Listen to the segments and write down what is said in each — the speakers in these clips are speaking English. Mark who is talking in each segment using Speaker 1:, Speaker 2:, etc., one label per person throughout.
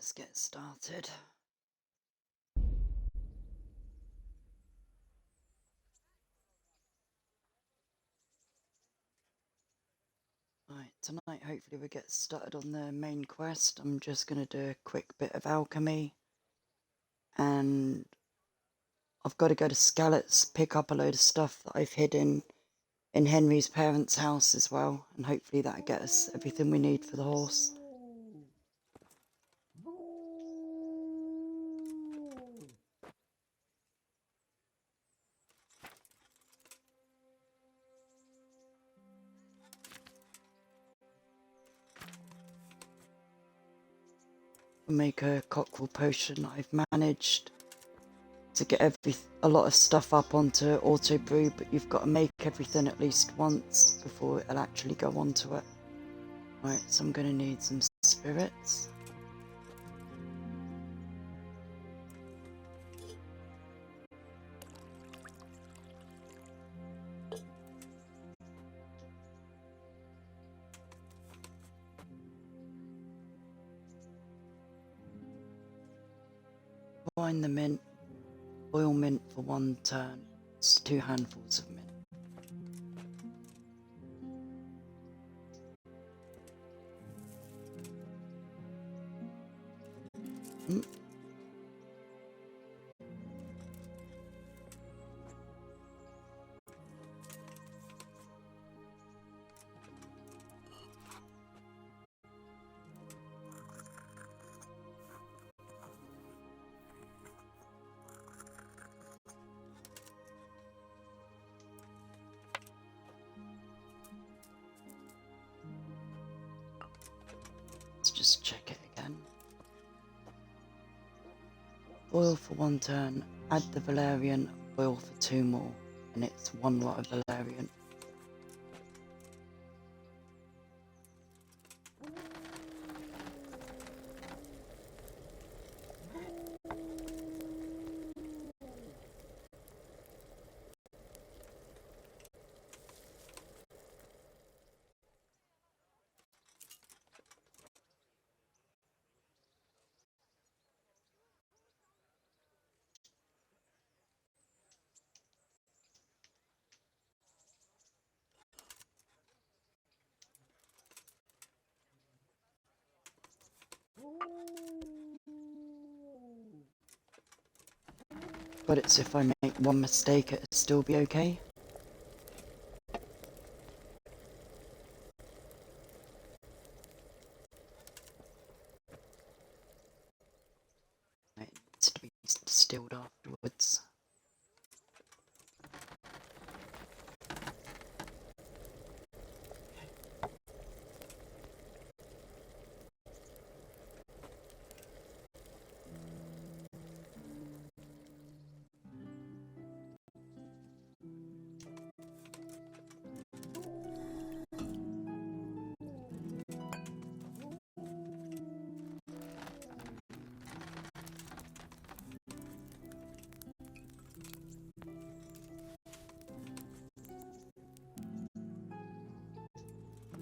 Speaker 1: let's get started. Right, tonight hopefully we'll get started on the main quest. I'm just going to do a quick bit of alchemy. And I've got to go to Scallots, pick up a load of stuff that I've hidden in Henry's parents' house as well. And hopefully that'll get us everything we need for the horse. We'll make a cockerel potion. I've managed to get a lot of stuff up onto auto brew, but you've got to make everything at least once before it'll actually go onto it. Right, so I'm going to need some spirits. Combine the mint, boil mint for 1 turn. It's 2 handfuls of mint. Let's just check it again. Boil for 1 turn, add the valerian, boil for 2 more, and it's 1 lot of valerian. But it's if I make 1 mistake, it'll still be okay. It needs to be distilled afterwards.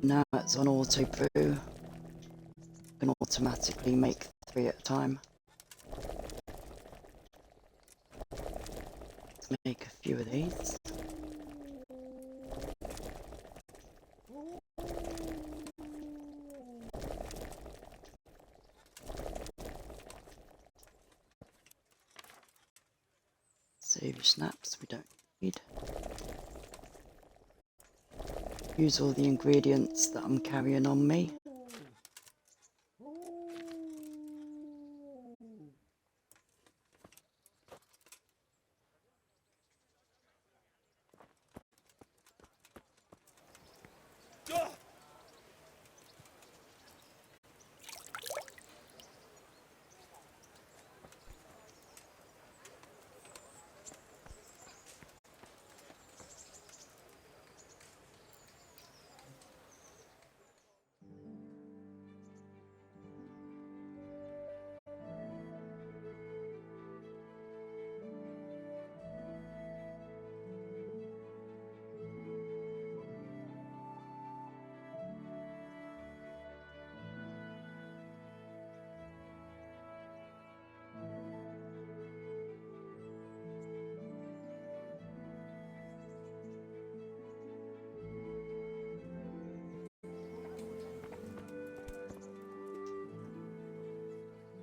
Speaker 1: Now it's on auto brew. You can automatically make 3 at a time. Let's make a few of these. Save your snaps, we don't need. Use all the ingredients that I'm carrying on me.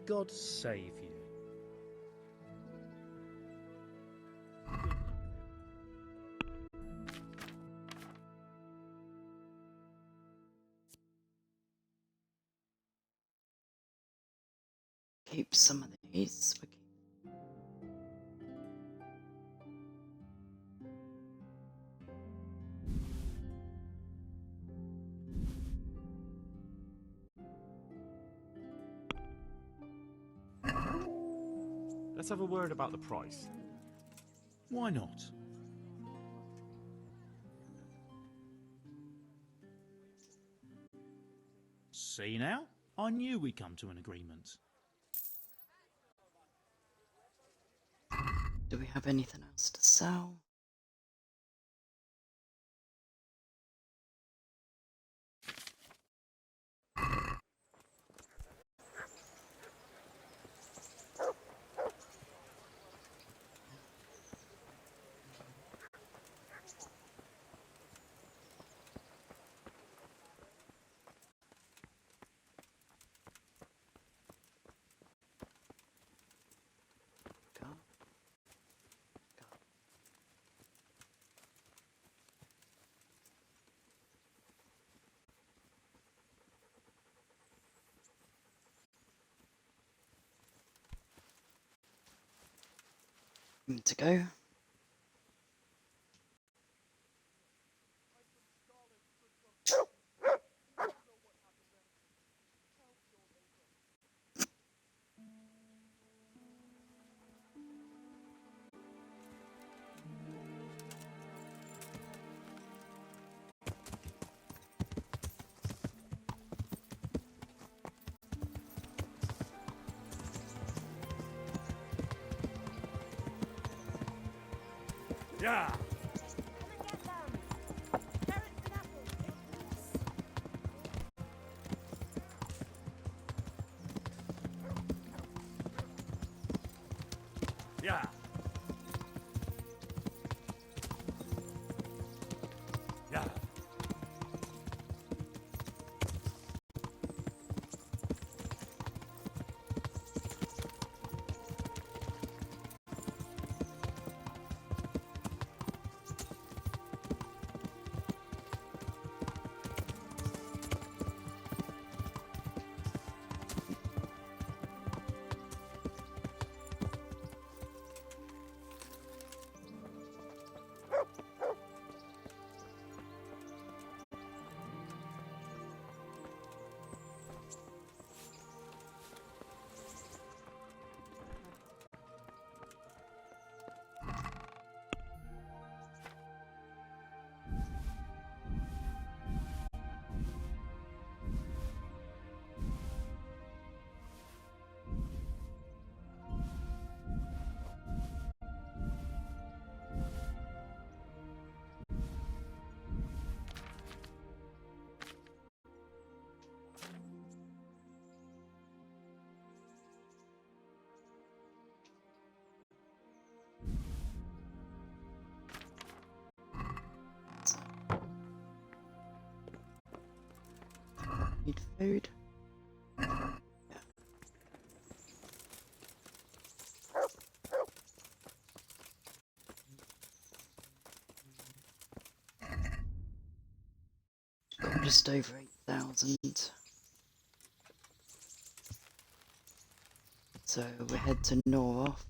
Speaker 2: God save you.
Speaker 1: Keep some of these.
Speaker 3: Let's have a word about the price.
Speaker 2: Why not? See now? I knew we'd come to an agreement.
Speaker 1: Do we have anything else to sell? Go. Go. To go.
Speaker 3: Yeah! Yeah! Yeah! Need food. Got just over 8,000. So we head to North.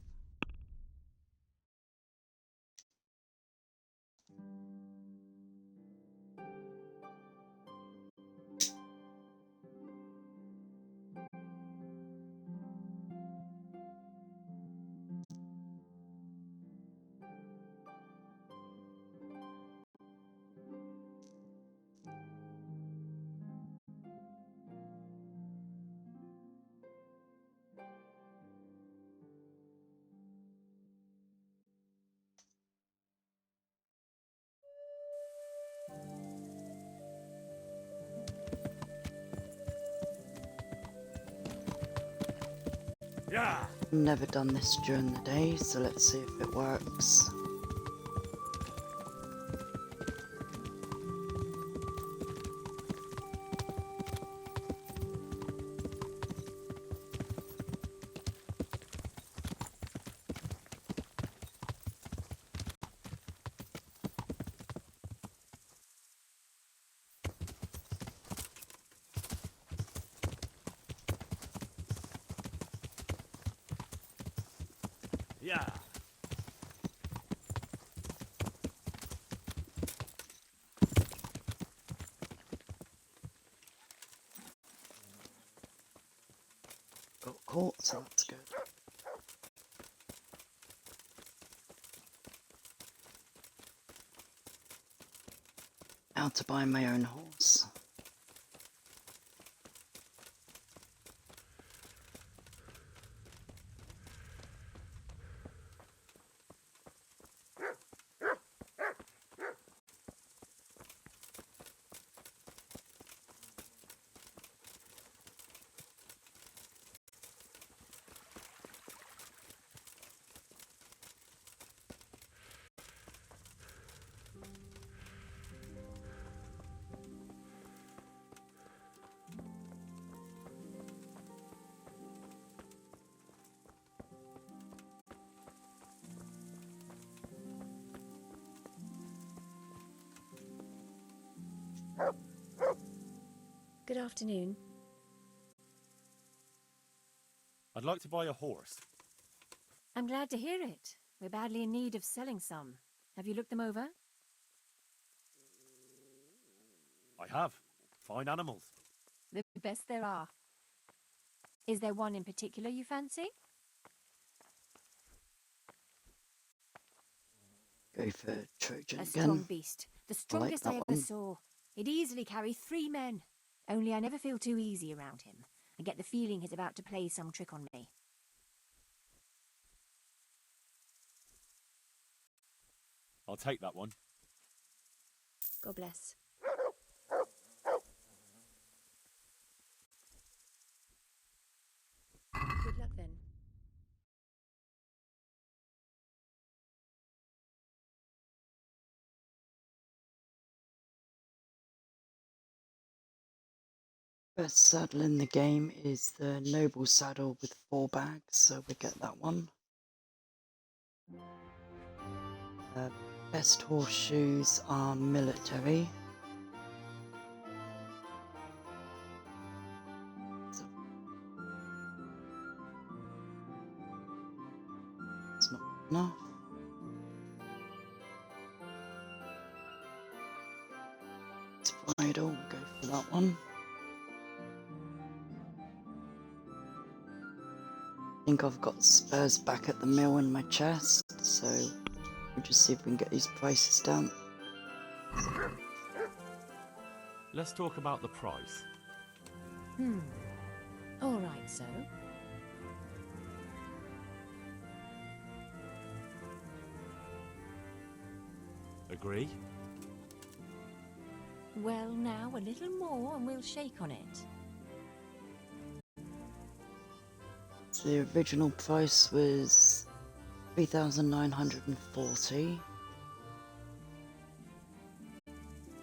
Speaker 3: Yeah!
Speaker 1: Never done this during the day, so let's see if it works.
Speaker 3: Yeah.
Speaker 1: Got caught, so that's good. How to buy my own horse.
Speaker 4: Good afternoon.
Speaker 3: I'd like to buy a horse.
Speaker 4: I'm glad to hear it. We're badly in need of selling some. Have you looked them over?
Speaker 3: I have. Fine animals.
Speaker 4: The best there are. Is there one in particular you fancy?
Speaker 1: Go for Trojan
Speaker 4: A
Speaker 1: again.
Speaker 4: strong beast. The
Speaker 1: I like
Speaker 4: strongest I
Speaker 1: that
Speaker 4: ever
Speaker 1: one.
Speaker 4: saw. He'd easily carry 3 men. Only I never feel too easy around him. I get the feeling he's about to play some trick on me.
Speaker 3: I'll take that one.
Speaker 4: God bless. Good luck then.
Speaker 1: Best saddle in the game is the Noble saddle with 4 bags, so we get that one. Best horseshoes are military. So it's not enough. It's bridle, we'll go for that one. I think I've got spurs back at the mill in my chest, so we'll just see if we can get these prices down.
Speaker 3: Let's talk about the price.
Speaker 4: All right, so.
Speaker 3: Agree?
Speaker 4: Well, now a little more and we'll shake on it.
Speaker 1: So the original price was 3,940.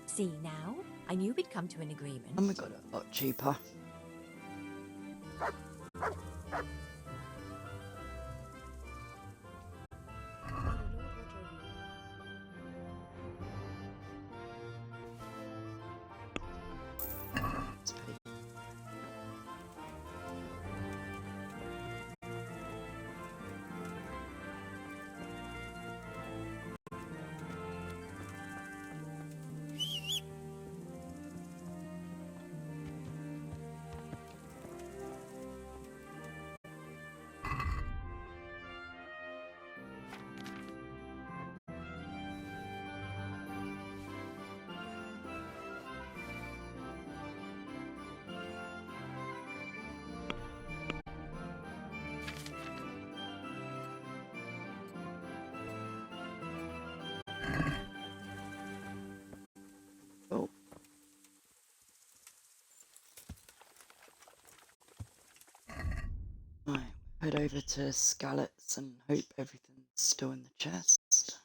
Speaker 4: See now? I knew we'd come to an agreement.
Speaker 1: And we got it a lot cheaper. Let's pay. Oh. Right, head over to Scallots and hope everything's still in the chest.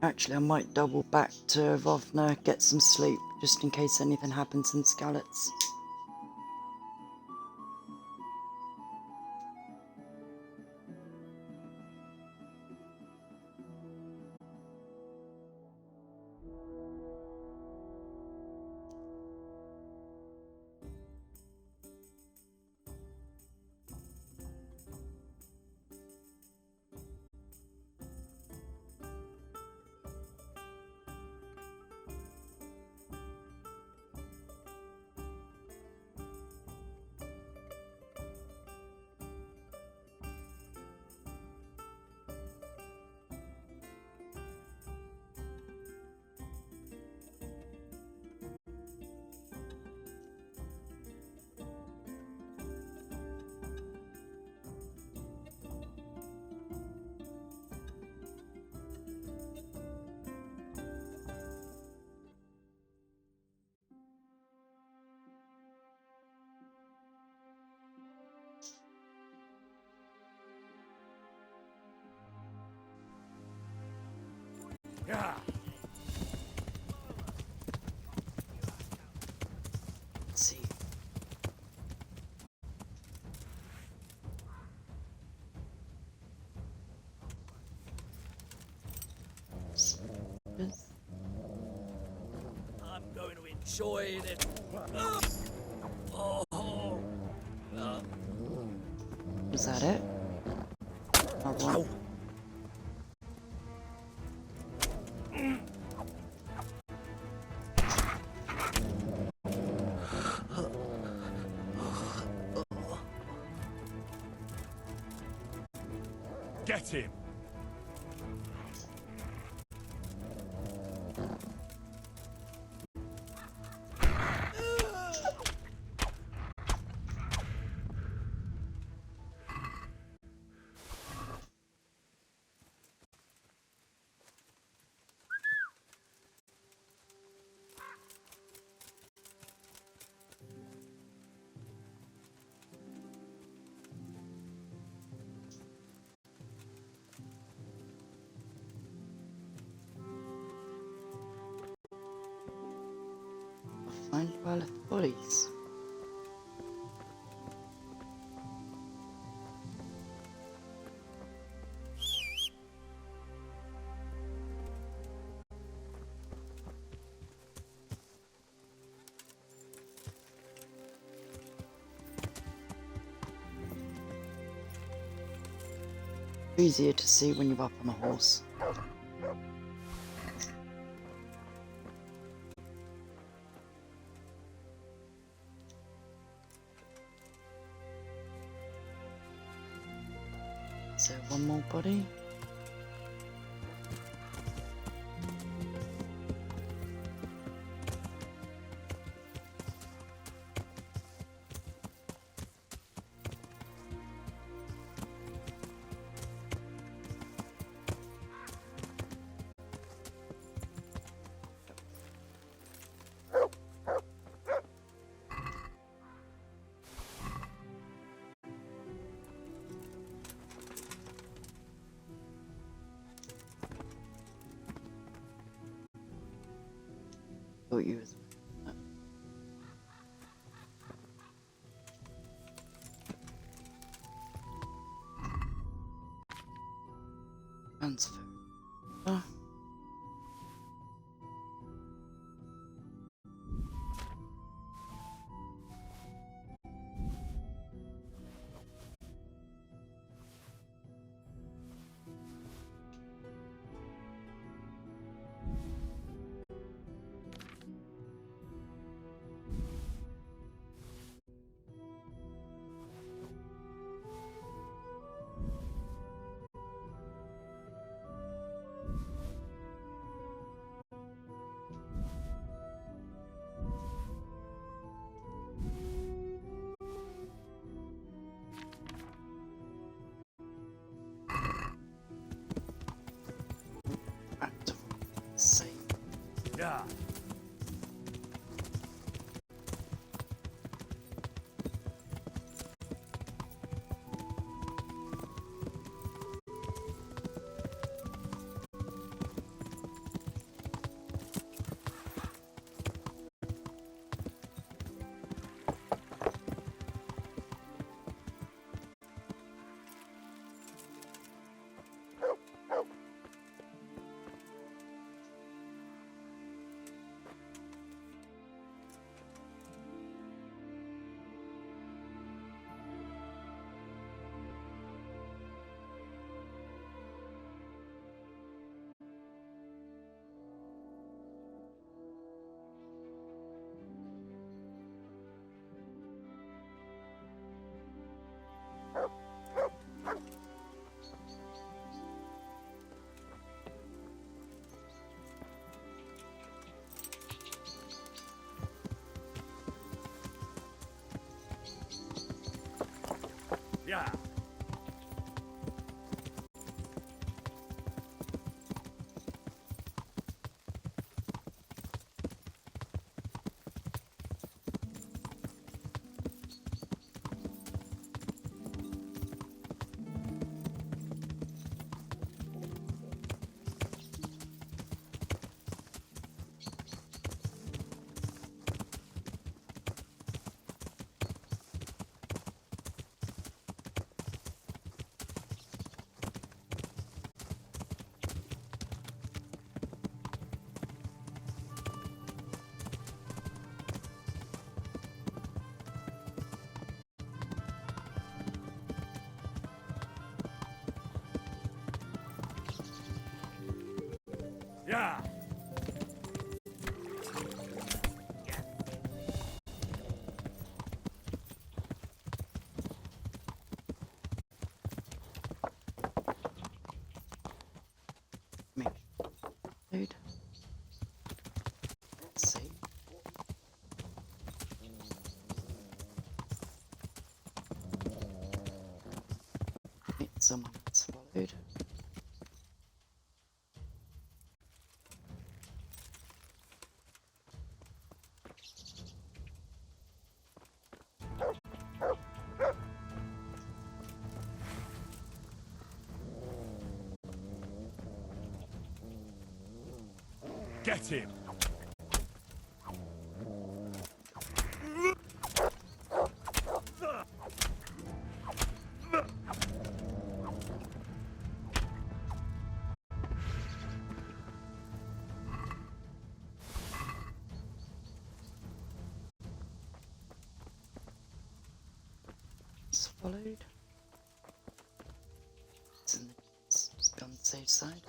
Speaker 1: Actually, I might double back to Rovna, get some sleep, just in case anything happens in Scallots. Let's see. This-
Speaker 5: I'm going to enjoy it.
Speaker 1: Was that it? Another one.
Speaker 3: Get him!
Speaker 1: Find while left bodies. Easier to see when you're up on a horse. Is there one more body? Thought you was. Transfer. Oh. Someone that's followed.
Speaker 3: Get him!
Speaker 1: It's followed. It's in the, it's on the safe side.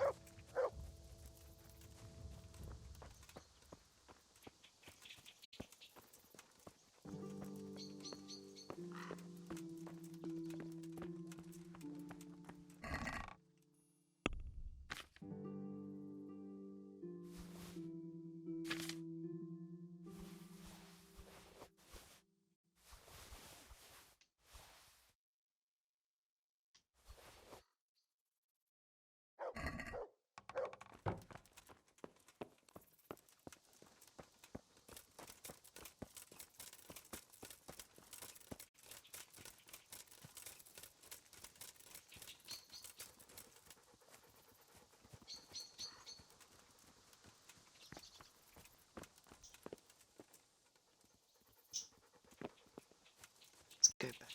Speaker 1: Let's go back.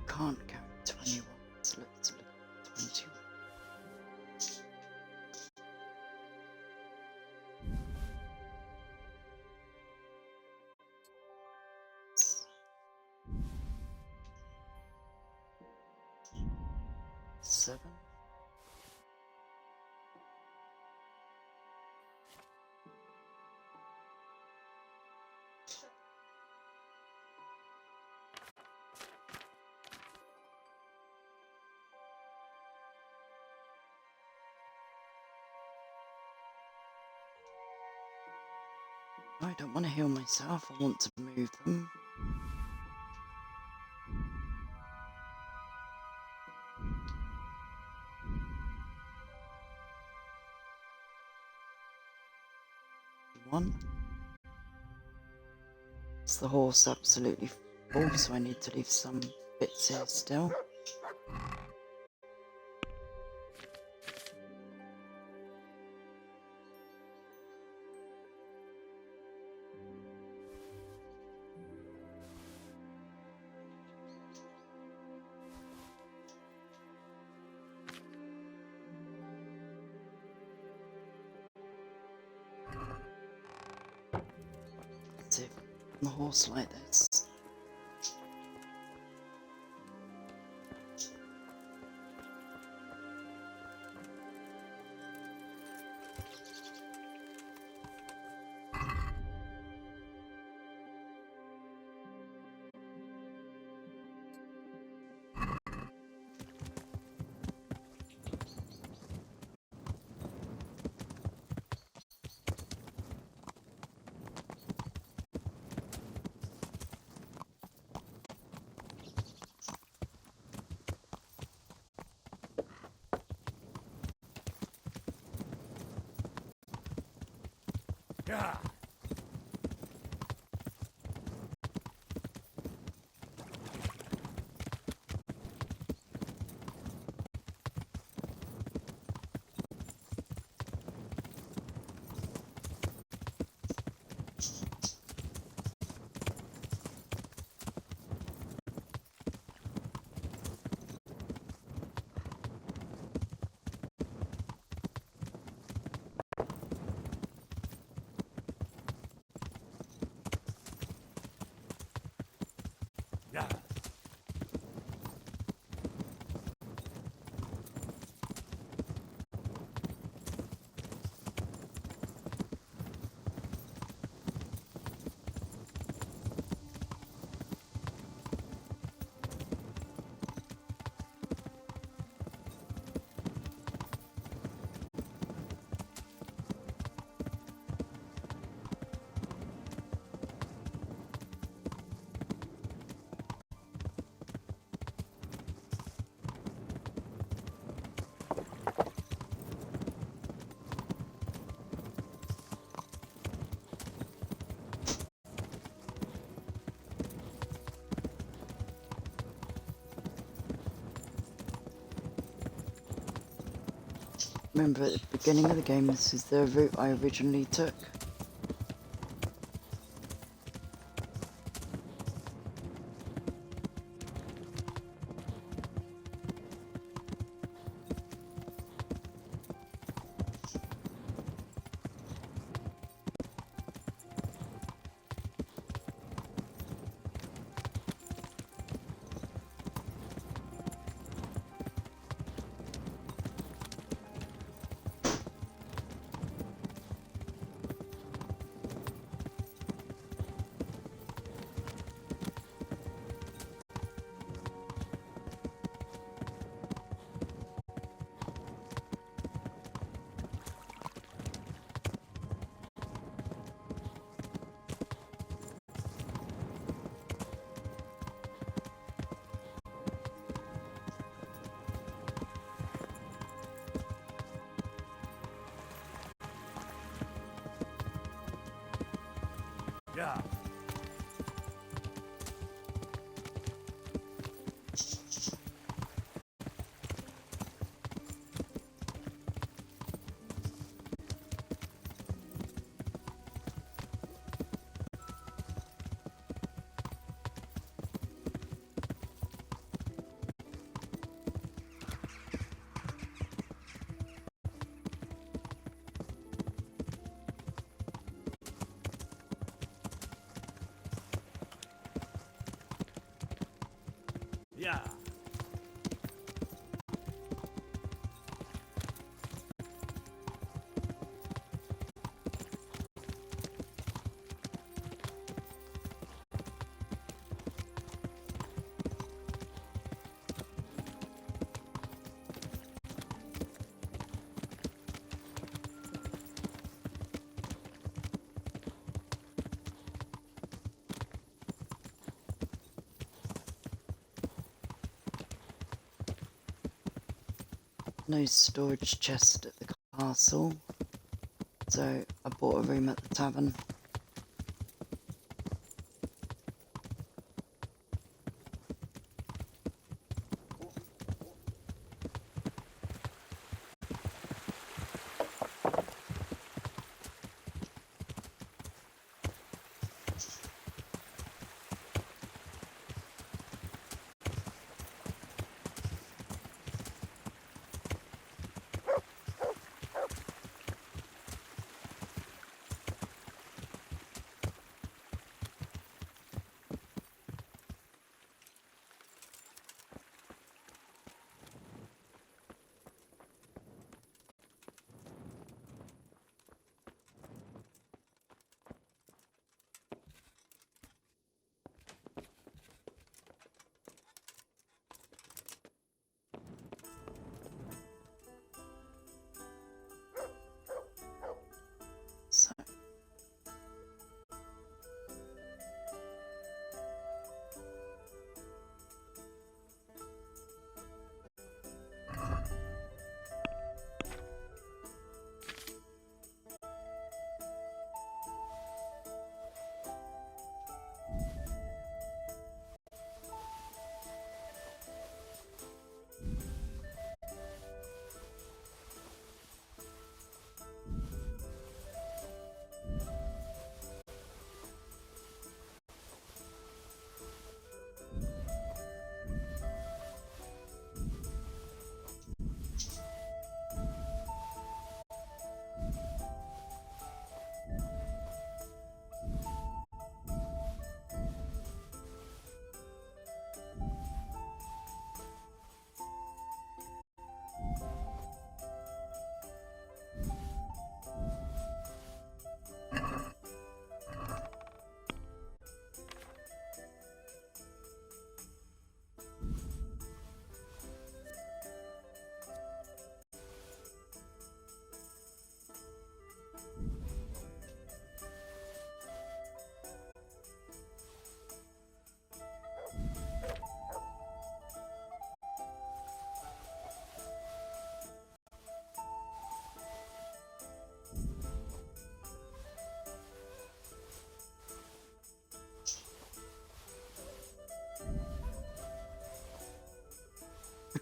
Speaker 1: Can't carry 21. Let's look at 21. Seven. I don't want to heal myself, I want to move them. One. Is the horse absolutely full, so I need to leave some bits here still. That's it. On the horse like this.
Speaker 3: Yeah. Yeah.
Speaker 1: Remember at the beginning of the game, this is the route I originally took.
Speaker 3: Yeah. Yeah.
Speaker 1: No storage chest at the castle, so I bought a room at the tavern.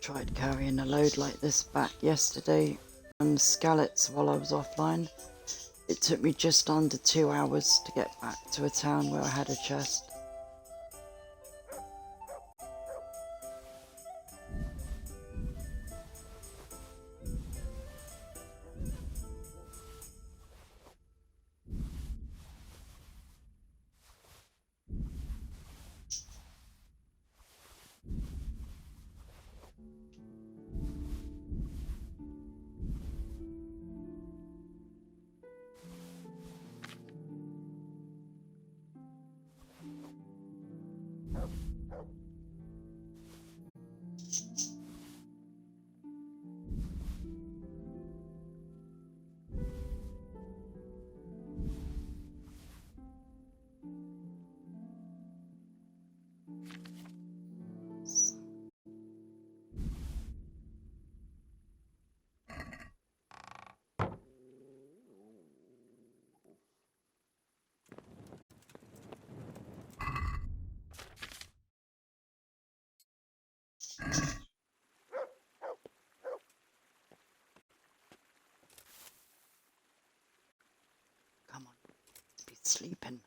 Speaker 1: tried carrying a load like this back yesterday from Skallets while I was offline. It took me just under 2 hours to get back to a town where I had a chest. Come on, be sleeping.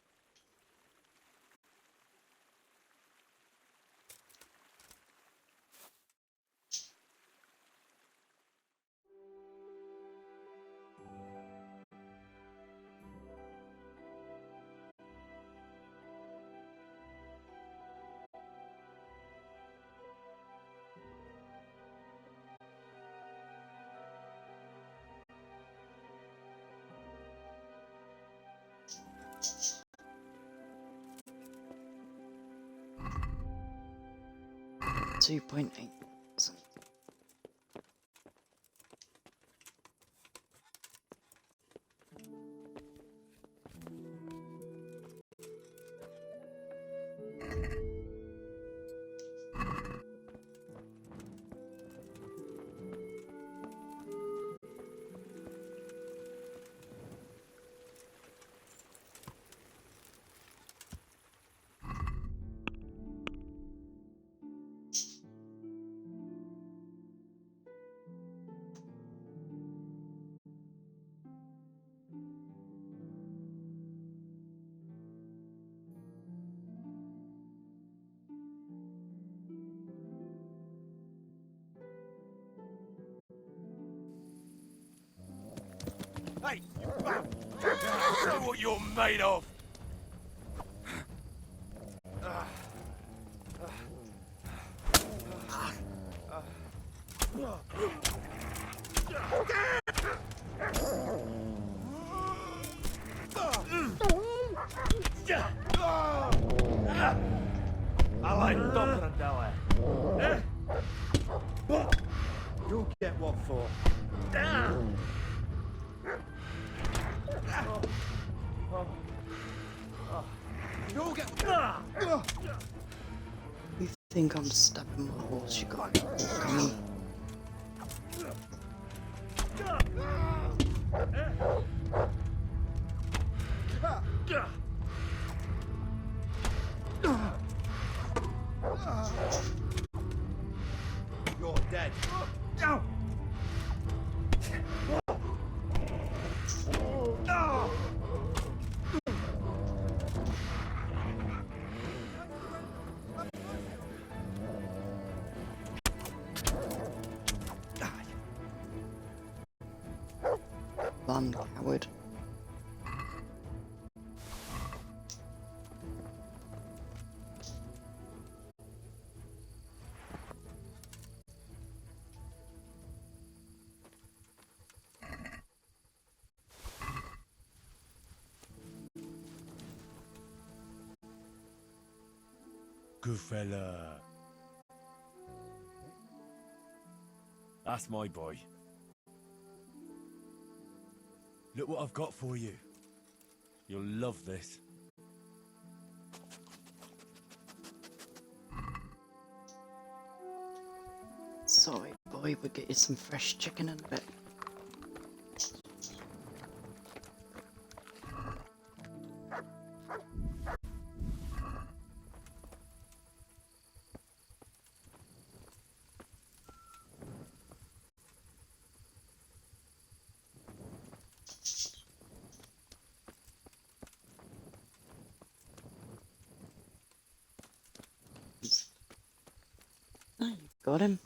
Speaker 1: $2.8.
Speaker 3: Hey, you bum! Show what you're made of! I like Dobrandella.
Speaker 6: You'll get what for? You'll get.
Speaker 1: You think I'm stabbing my horse, you got come on.
Speaker 6: You're dead.
Speaker 1: Run, coward.
Speaker 3: Good fella. That's my boy. Look what I've got for you. You'll love this.
Speaker 1: Sorry, boy, we'll get you some fresh chicken in a bit. Oh, you got him.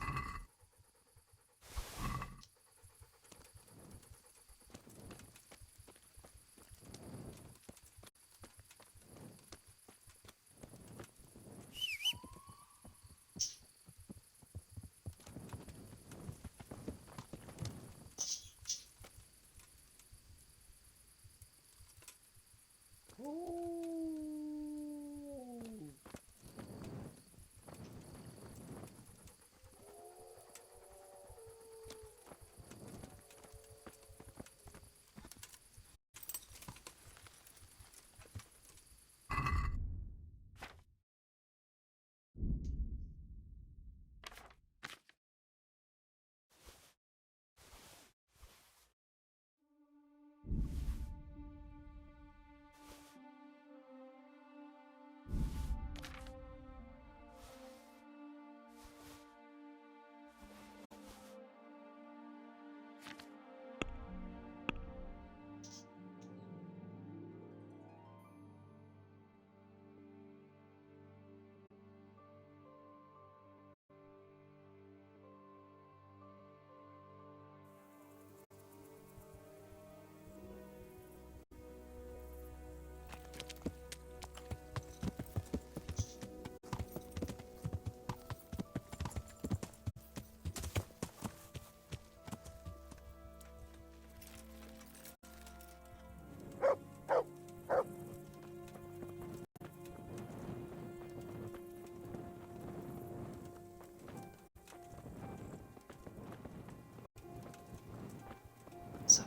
Speaker 1: So,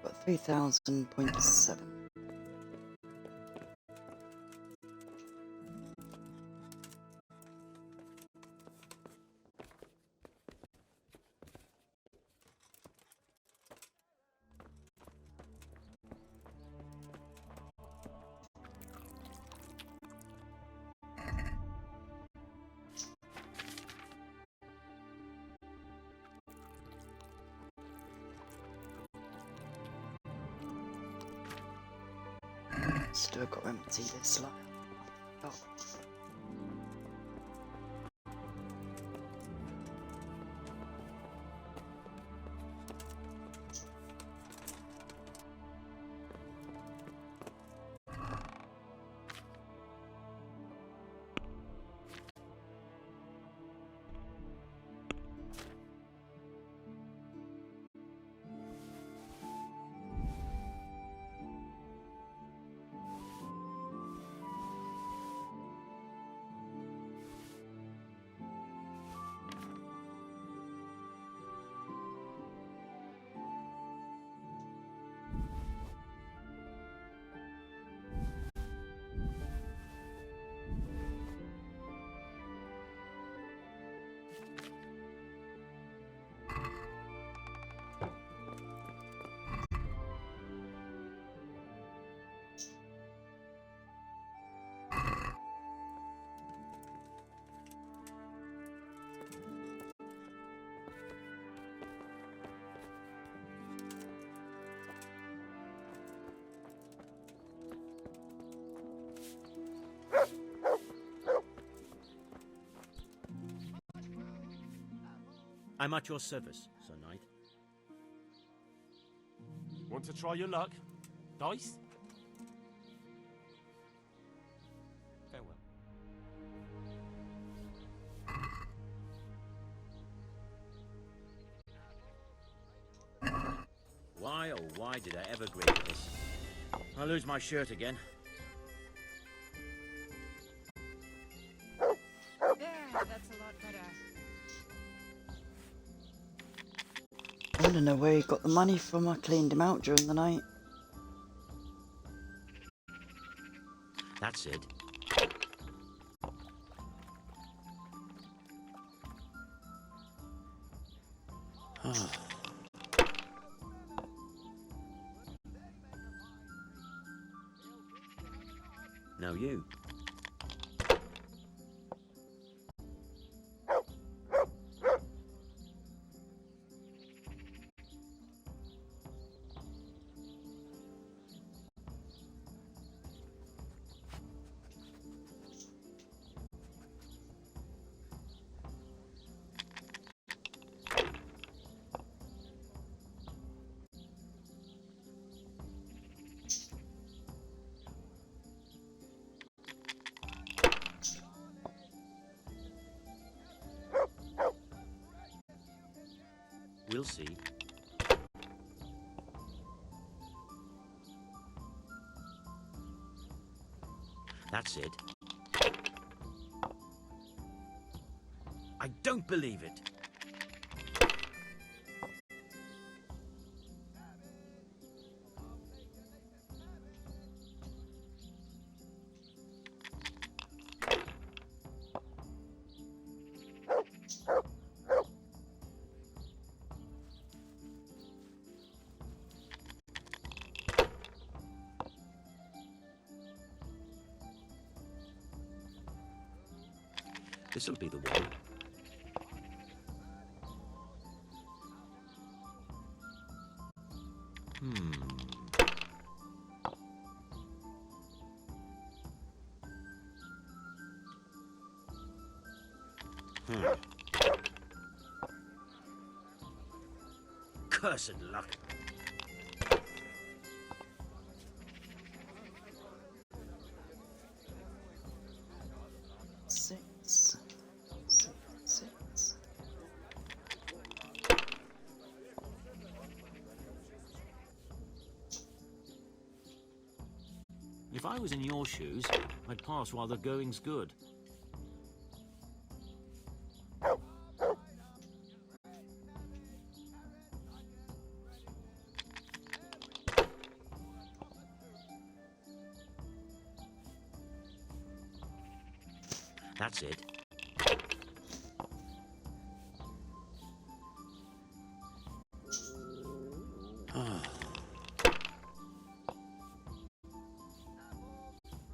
Speaker 1: got 3,000.7. Still got to empty this lot. Oh.
Speaker 7: I'm at your service, Sir Knight.
Speaker 3: Want to try your luck? Dice?
Speaker 7: Farewell. Why, oh why did I ever agree to this? I'll lose my shirt again.
Speaker 4: There, that's a lot better.
Speaker 1: I want to know where he got the money from. I cleaned him out during the night.
Speaker 7: That's it. Now you. We'll see. That's it. I don't believe it. This'll be the one. Cursed luck.
Speaker 1: Six.
Speaker 7: If I was in your shoes, I'd pass while the going's good. That's it.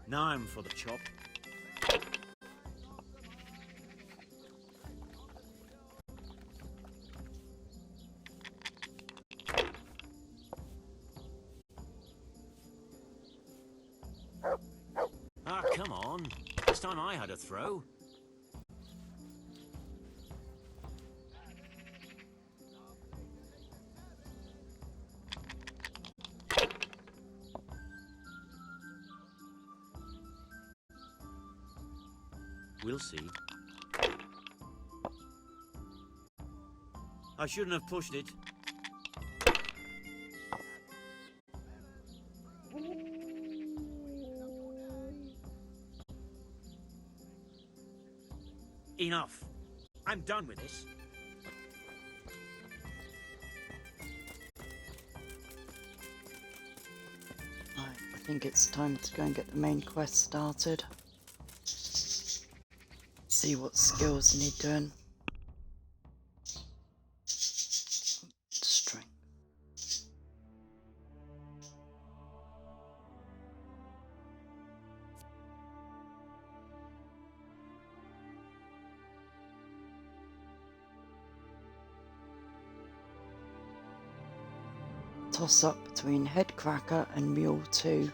Speaker 7: Now I'm for the chop. Ah, come on. This time I had a throw. We'll see. I shouldn't have pushed it. Enough. I'm done with this.
Speaker 1: Right, I think it's time to go and get the main quest started. See what skills need doing. Strength. Toss up between Headcracker and Mule 2.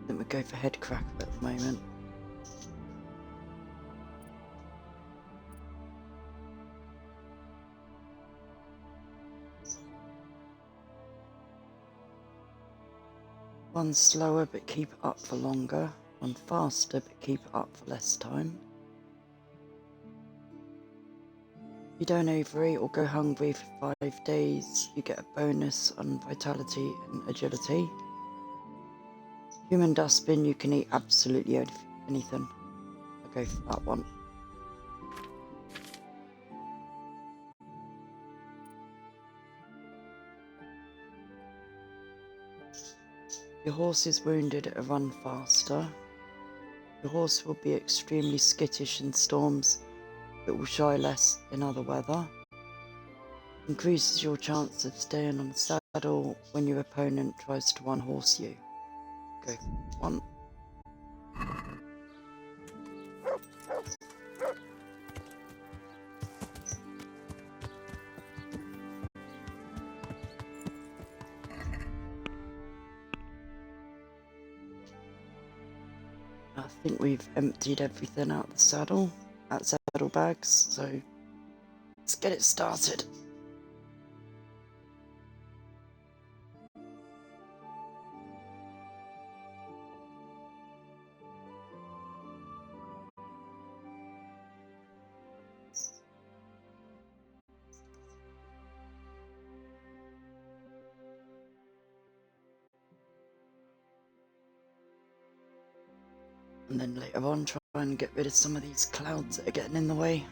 Speaker 1: I think we go for Headcracker at the moment. One slower but keep it up for longer. One faster but keep it up for less time. If you don't overeat or go hungry for 5 days, you get a bonus on vitality and agility. Human dustbin, you can eat absolutely anything. I'll go for that one. Your horse is wounded, it'll run faster. Your horse will be extremely skittish in storms, but will shy less in other weather. Increases your chance of staying on the saddle when your opponent tries to one-horse you. Go one. I think we've emptied everything out the saddle, saddlebags, so let's get it started. And then later on try and get rid of some of these clouds that are getting in the way.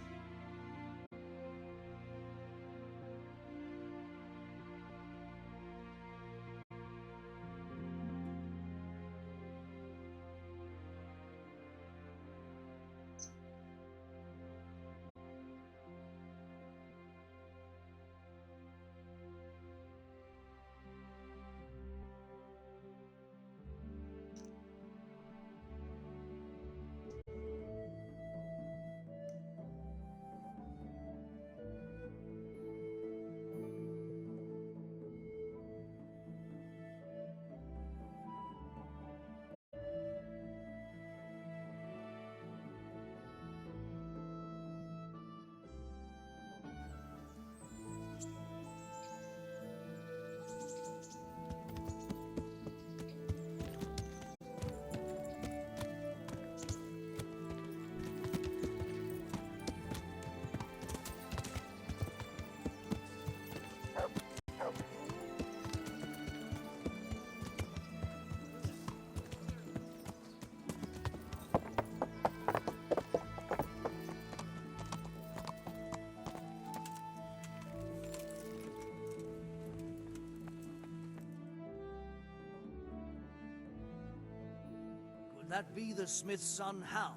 Speaker 5: Could that be the smith's son, Hal?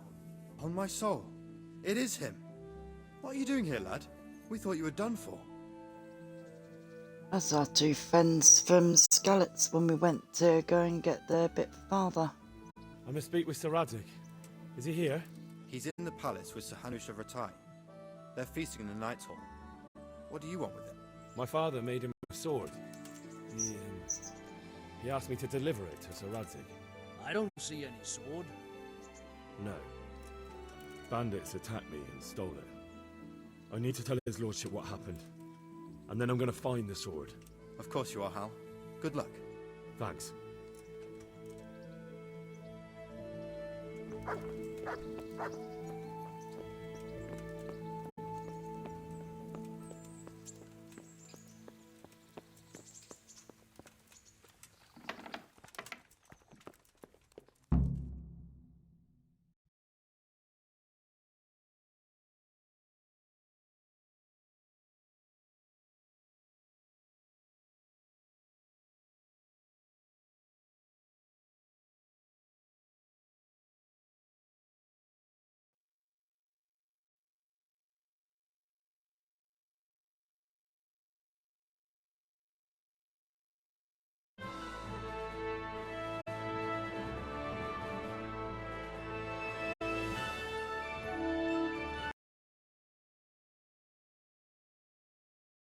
Speaker 6: On my soul. It is him. What are you doing here, lad? We thought you were done for.
Speaker 1: That's our two friends from Skalitz when we went to go and get there a bit farther.
Speaker 3: I must speak with Sir Radzig. Is he here?
Speaker 6: He's in the palace with Sir Hanush of Ratai. They're feasting in the Knight's Hall. What do you want with him?
Speaker 3: My father made him a sword. He asked me to deliver it to Sir Radzig.
Speaker 5: I don't see any sword.
Speaker 3: No. Bandits attacked me and stole it. I need to tell his lordship what happened. And then I'm gonna find the sword.
Speaker 6: Of course you are, Hal. Good luck.
Speaker 3: Thanks.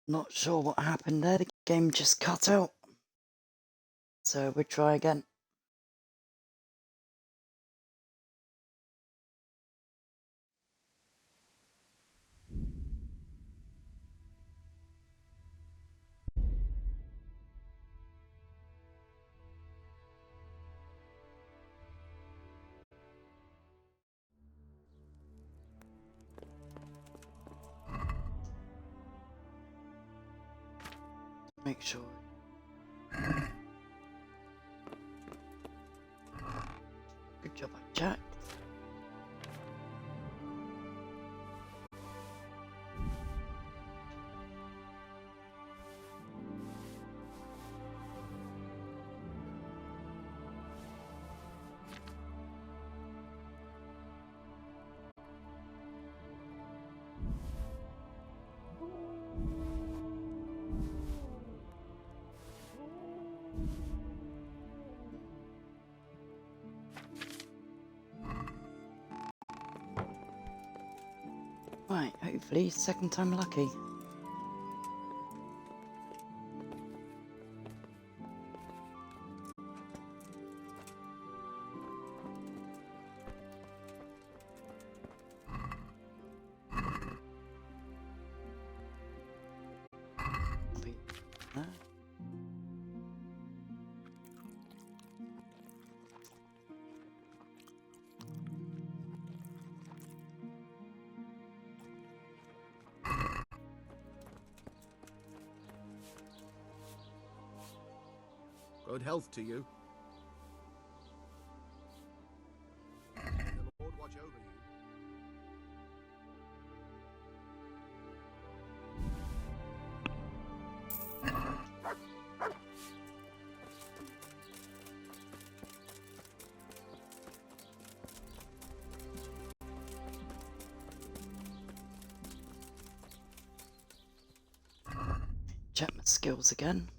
Speaker 1: Not sure what happened there, the game just cut out. So we'll try again. Make sure. Good job, I checked. Right, hopefully, second time lucky. There.
Speaker 5: Good health to you. May the Lord watch over you.
Speaker 1: Check my skills again.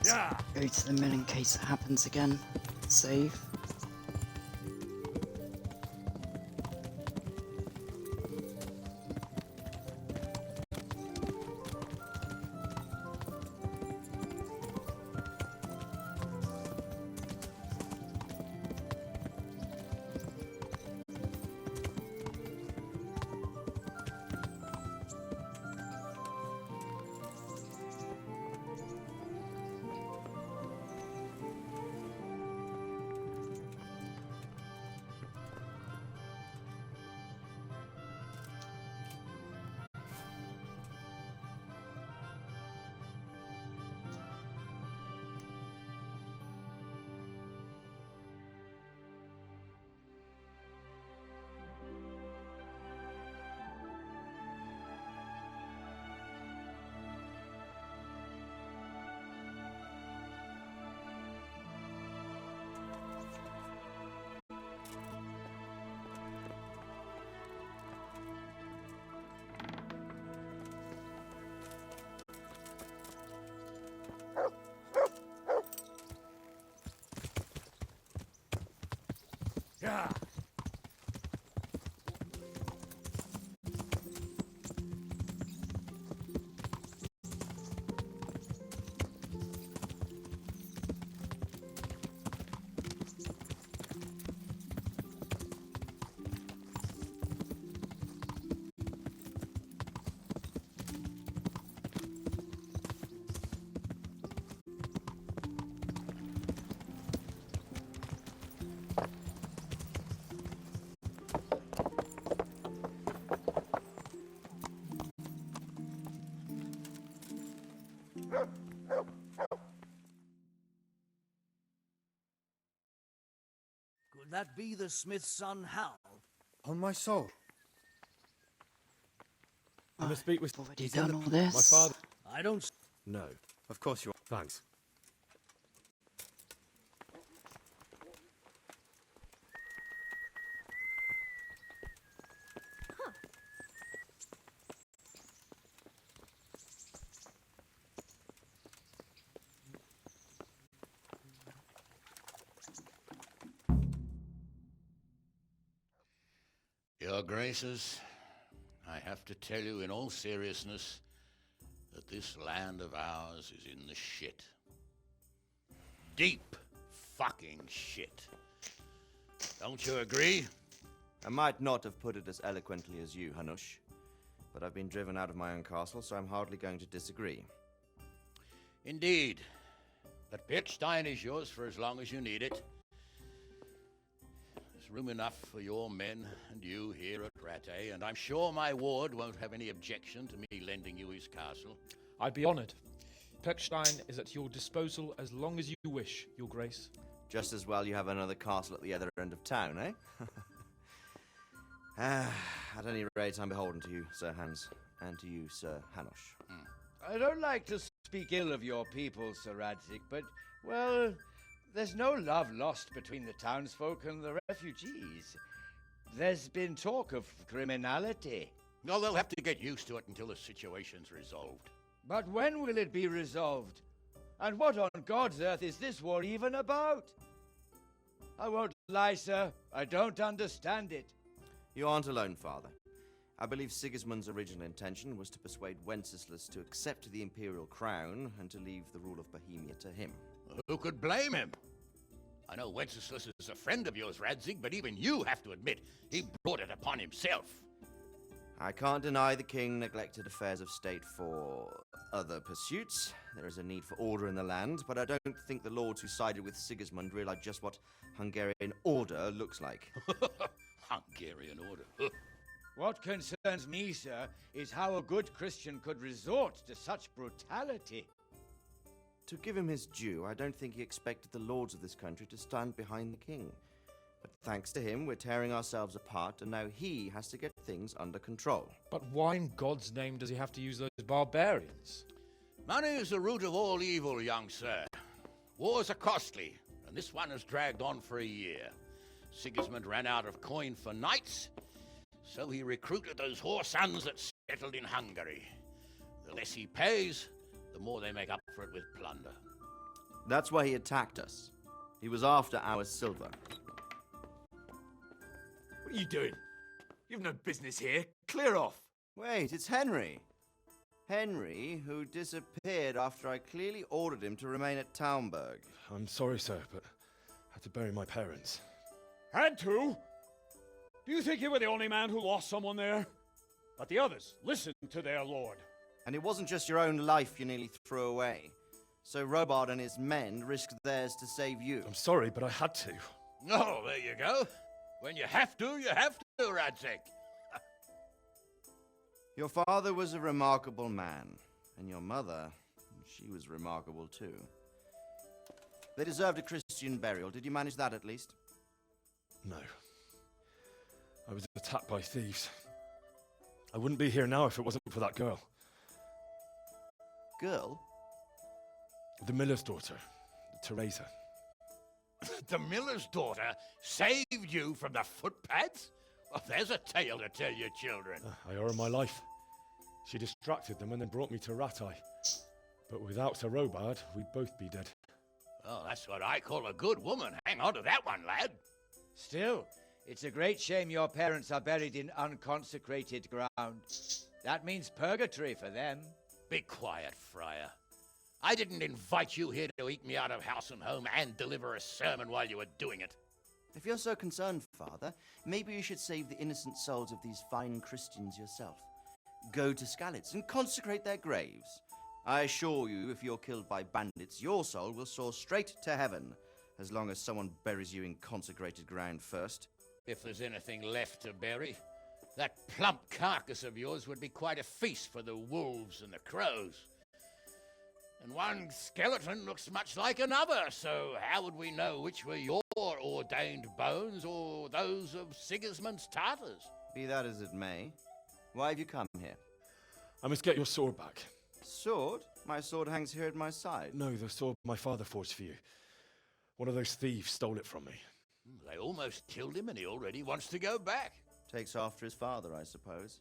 Speaker 3: Yeah!
Speaker 1: Go to the mill in case it happens again. Save.
Speaker 3: Yeah.
Speaker 5: Could that be the smith's son, Hal?
Speaker 6: On my soul.
Speaker 3: I must speak with...
Speaker 1: Already
Speaker 6: He's in
Speaker 1: done
Speaker 6: the-
Speaker 1: all this.
Speaker 3: My father...
Speaker 5: I don't...
Speaker 3: No.
Speaker 6: Of course you are.
Speaker 3: Thanks.
Speaker 8: Your Graces, I have to tell you in all seriousness that this land of ours is in the shit. Deep fucking shit. Don't you agree?
Speaker 9: I might not have put it as eloquently as you, Hanush, but I've been driven out of my own castle, so I'm hardly going to disagree.
Speaker 8: Indeed. But Pitchstein is yours for as long as you need it. There's room enough for your men and you here at Rattay, and I'm sure my ward won't have any objection to me lending you his castle.
Speaker 10: I'd be honoured. Pechstein is at your disposal as long as you wish, Your Grace.
Speaker 9: Just as well you have another castle at the other end of town, eh? At any rate, I'm beholden to you, Sir Hans, and to you, Sir Hanush.
Speaker 11: I don't like to speak ill of your people, Sir Radzik, but, well, there's no love lost between the townsfolk and the refugees. There's been talk of criminality.
Speaker 8: No, they'll have to get used to it until the situation's resolved.
Speaker 11: But when will it be resolved? And what on God's earth is this war even about? I won't lie, sir. I don't understand it.
Speaker 9: You aren't alone, Father. I believe Sigismund's original intention was to persuade Wenceslas to accept the imperial crown and to leave the rule of Bohemia to him.
Speaker 8: Who could blame him? I know Wenceslas is a friend of yours, Radzig, but even you have to admit he brought it upon himself.
Speaker 9: I can't deny the king neglected affairs of state for other pursuits. There is a need for order in the land, but I don't think the lords who sided with Sigismund realize just what Hungarian order looks like.
Speaker 8: Hungarian order.
Speaker 11: What concerns me, sir, is how a good Christian could resort to such brutality.
Speaker 9: To give him his due, I don't think he expected the lords of this country to stand behind the king. But thanks to him, we're tearing ourselves apart, and now he has to get things under control.
Speaker 10: But why in God's name does he have to use those barbarians?
Speaker 8: Money is the root of all evil, young sir. Wars are costly, and this one has dragged on for a year. Sigismund ran out of coin for knights, so he recruited those whore sons that settled in Hungary. The less he pays, the more they make up for it with plunder.
Speaker 9: That's why he attacked us. He was after our silver.
Speaker 3: What are you doing? You've no business here. Clear off.
Speaker 9: Wait, it's Henry. Henry, who disappeared after I clearly ordered him to remain at Taunberg.
Speaker 3: I'm sorry, sir, but I had to bury my parents.
Speaker 12: Had to? Do you think you were the only man who lost someone there? But the others listened to their lord.
Speaker 9: And it wasn't just your own life you nearly threw away. So Robard and his men risked theirs to save you.
Speaker 3: I'm sorry, but I had to.
Speaker 8: Oh, there you go. When you have to, Radzig.
Speaker 9: Your father was a remarkable man, and your mother, she was remarkable too. They deserved a Christian burial. Did you manage that at least?
Speaker 3: No. I was attacked by thieves. I wouldn't be here now if it wasn't for that girl.
Speaker 9: Girl?
Speaker 3: The miller's daughter, Teresa.
Speaker 8: The miller's daughter saved you from the footpads? Well, there's a tale to tell your children.
Speaker 3: I owe her my life. She distracted them and then brought me to Rattay. But without Sir Robard, we'd both be dead.
Speaker 8: Oh, that's what I call a good woman. Hang on to that one, lad.
Speaker 11: Still, it's a great shame your parents are buried in unconsecrated ground. That means purgatory for them.
Speaker 8: Be quiet, Friar. I didn't invite you here to eat me out of house and home and deliver a sermon while you were doing it.
Speaker 9: If you're so concerned, Father, maybe you should save the innocent souls of these fine Christians yourself. Go to Skalitz and consecrate their graves. I assure you, if you're killed by bandits, your soul will soar straight to heaven, as long as someone buries you in consecrated ground first.
Speaker 8: If there's anything left to bury, that plump carcass of yours would be quite a feast for the wolves and the crows. And one skeleton looks much like another, so how would we know which were your ordained bones or those of Sigismund's Tartars?
Speaker 9: Be that as it may, why have you come here?
Speaker 3: I must get your sword back.
Speaker 9: Sword? My sword hangs here at my side.
Speaker 3: No, the sword my father forged for you. One of those thieves stole it from me.
Speaker 8: They almost killed him and he already wants to go back.
Speaker 9: Takes after his father, I suppose.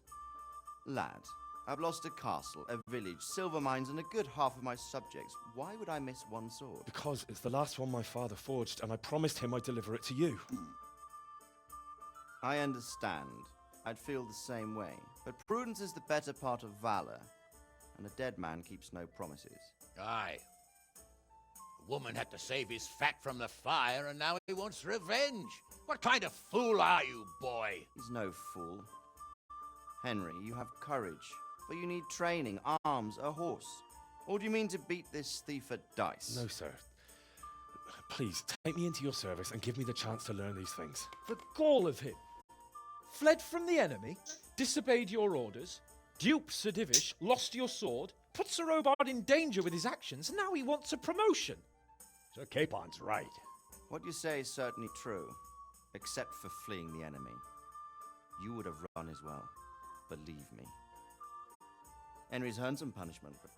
Speaker 9: Lad, I've lost a castle, a village, silver mines, and a good half of my subjects. Why would I miss one sword?
Speaker 3: Because it's the last one my father forged, and I promised him I'd deliver it to you.
Speaker 9: I understand. I'd feel the same way. But prudence is the better part of valor, and a dead man keeps no promises.
Speaker 8: Aye. The woman had to save his fat from the fire, and now he wants revenge. What kind of fool are you, boy?
Speaker 9: He's no fool. Henry, you have courage, but you need training, arms, a horse. Or do you mean to beat this thief at dice?
Speaker 3: No, sir. Please, take me into your service and give me the chance to learn these things.
Speaker 10: The gall of him. Fled from the enemy, disobeyed your orders, duped Sir Divish, lost your sword, put Sir Robard in danger with his actions, and now he wants a promotion.
Speaker 12: Sir Capon's right.
Speaker 9: What you say is certainly true, except for fleeing the enemy. You would have run as well, believe me. Henry's earned some punishment, but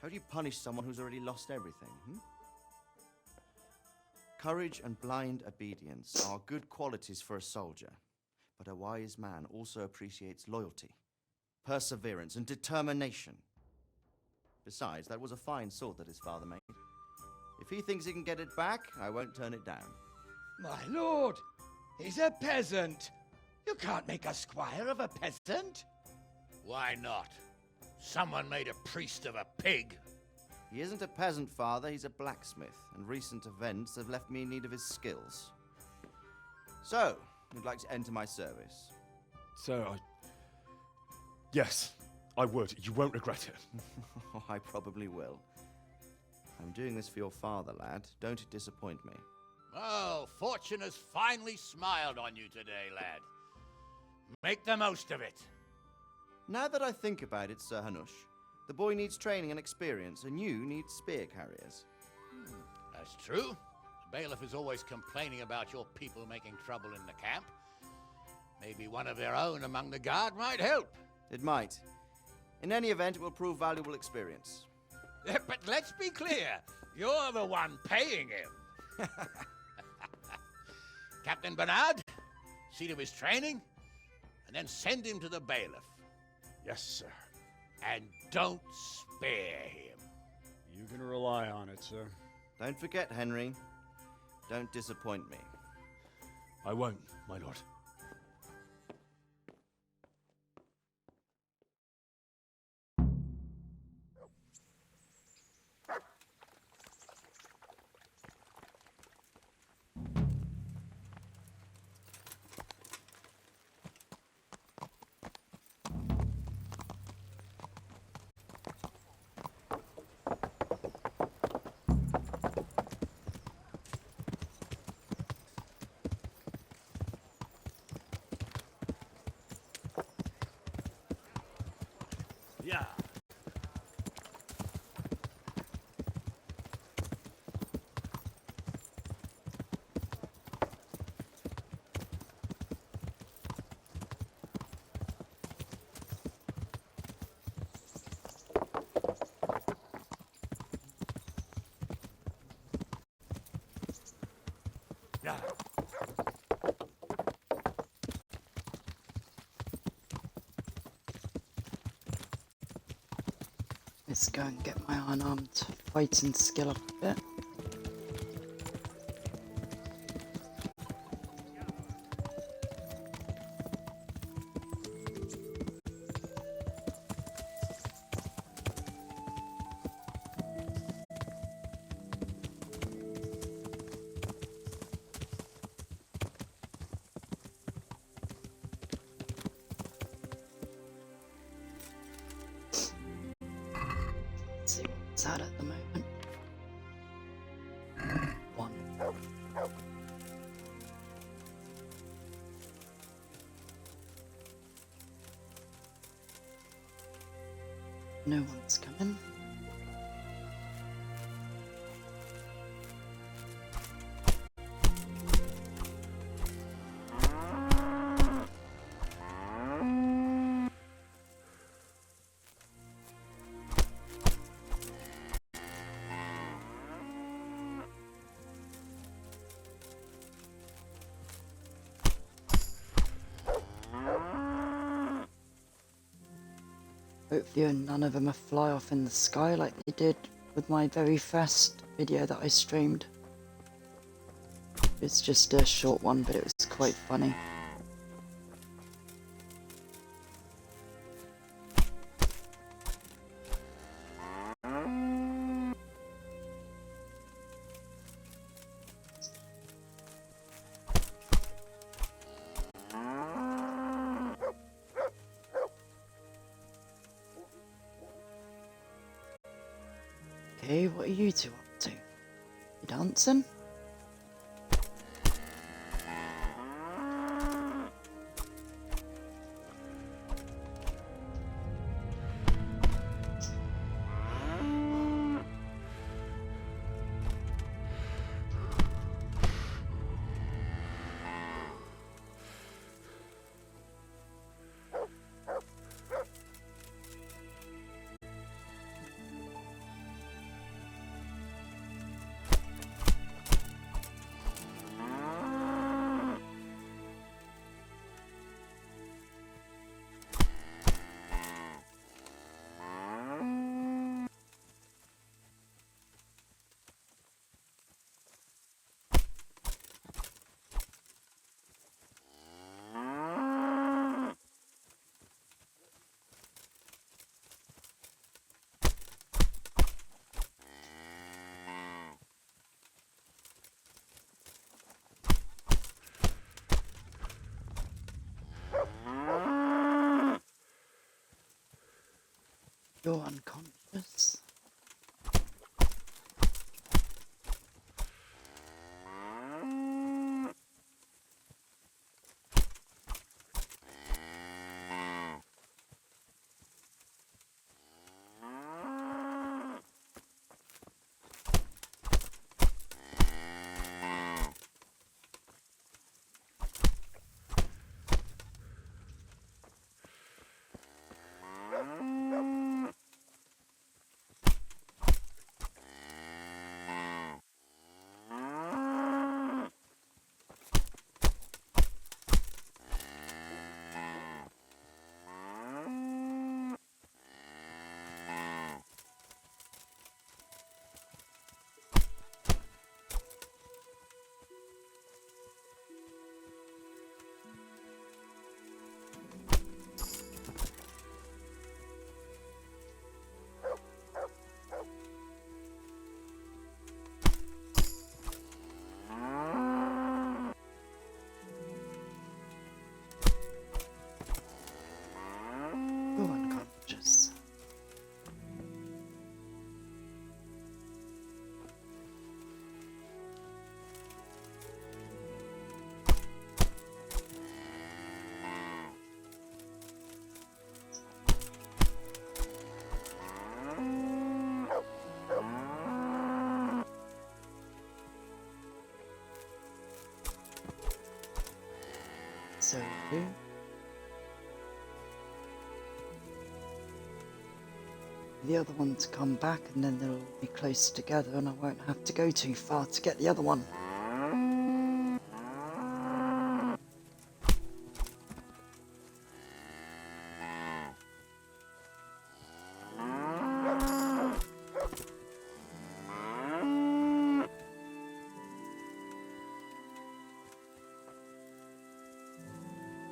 Speaker 9: how do you punish someone who's already lost everything, Courage and blind obedience are good qualities for a soldier, but a wise man also appreciates loyalty, perseverance, and determination. Besides, that was a fine sword that his father made. If he thinks he can get it back, I won't turn it down.
Speaker 11: My lord, he's a peasant. You can't make a squire of a peasant.
Speaker 8: Why not? Someone made a priest of a pig.
Speaker 9: He isn't a peasant, Father, he's a blacksmith, and recent events have left me in need of his skills. So, you'd like to enter my service?
Speaker 3: Sir, Yes, I would. You won't regret it.
Speaker 9: I probably will. I'm doing this for your father, lad. Don't disappoint me.
Speaker 8: Oh, fortune has finally smiled on you today, lad. Make the most of it.
Speaker 9: Now that I think about it, Sir Hanush, the boy needs training and experience, and you need spear carriers.
Speaker 8: That's true. The bailiff is always complaining about your people making trouble in the camp. Maybe one of their own among the guard might help.
Speaker 9: It might. In any event, it will prove valuable experience.
Speaker 8: But let's be clear, you're the one paying him. Captain Bernard, see to his training, and then send him to the bailiff.
Speaker 12: Yes, sir.
Speaker 8: And don't spare him.
Speaker 12: You can rely on it, sir.
Speaker 9: Don't forget, Henry. Don't disappoint me.
Speaker 3: I won't, my lord.
Speaker 12: Yeah. Yeah.
Speaker 1: Let's go and get my unarmed fighting skill up a bit. sad at the moment. 1. No one's coming. Hopefully none of them fly off in the sky like they did with my very first video that I streamed. It's just a short one, but it was quite funny. Okay, what are you two up to? You dancing? You're unconscious. You're unconscious. So the other one to come back, and then they'll be close together and I won't have to go too far to get the other one.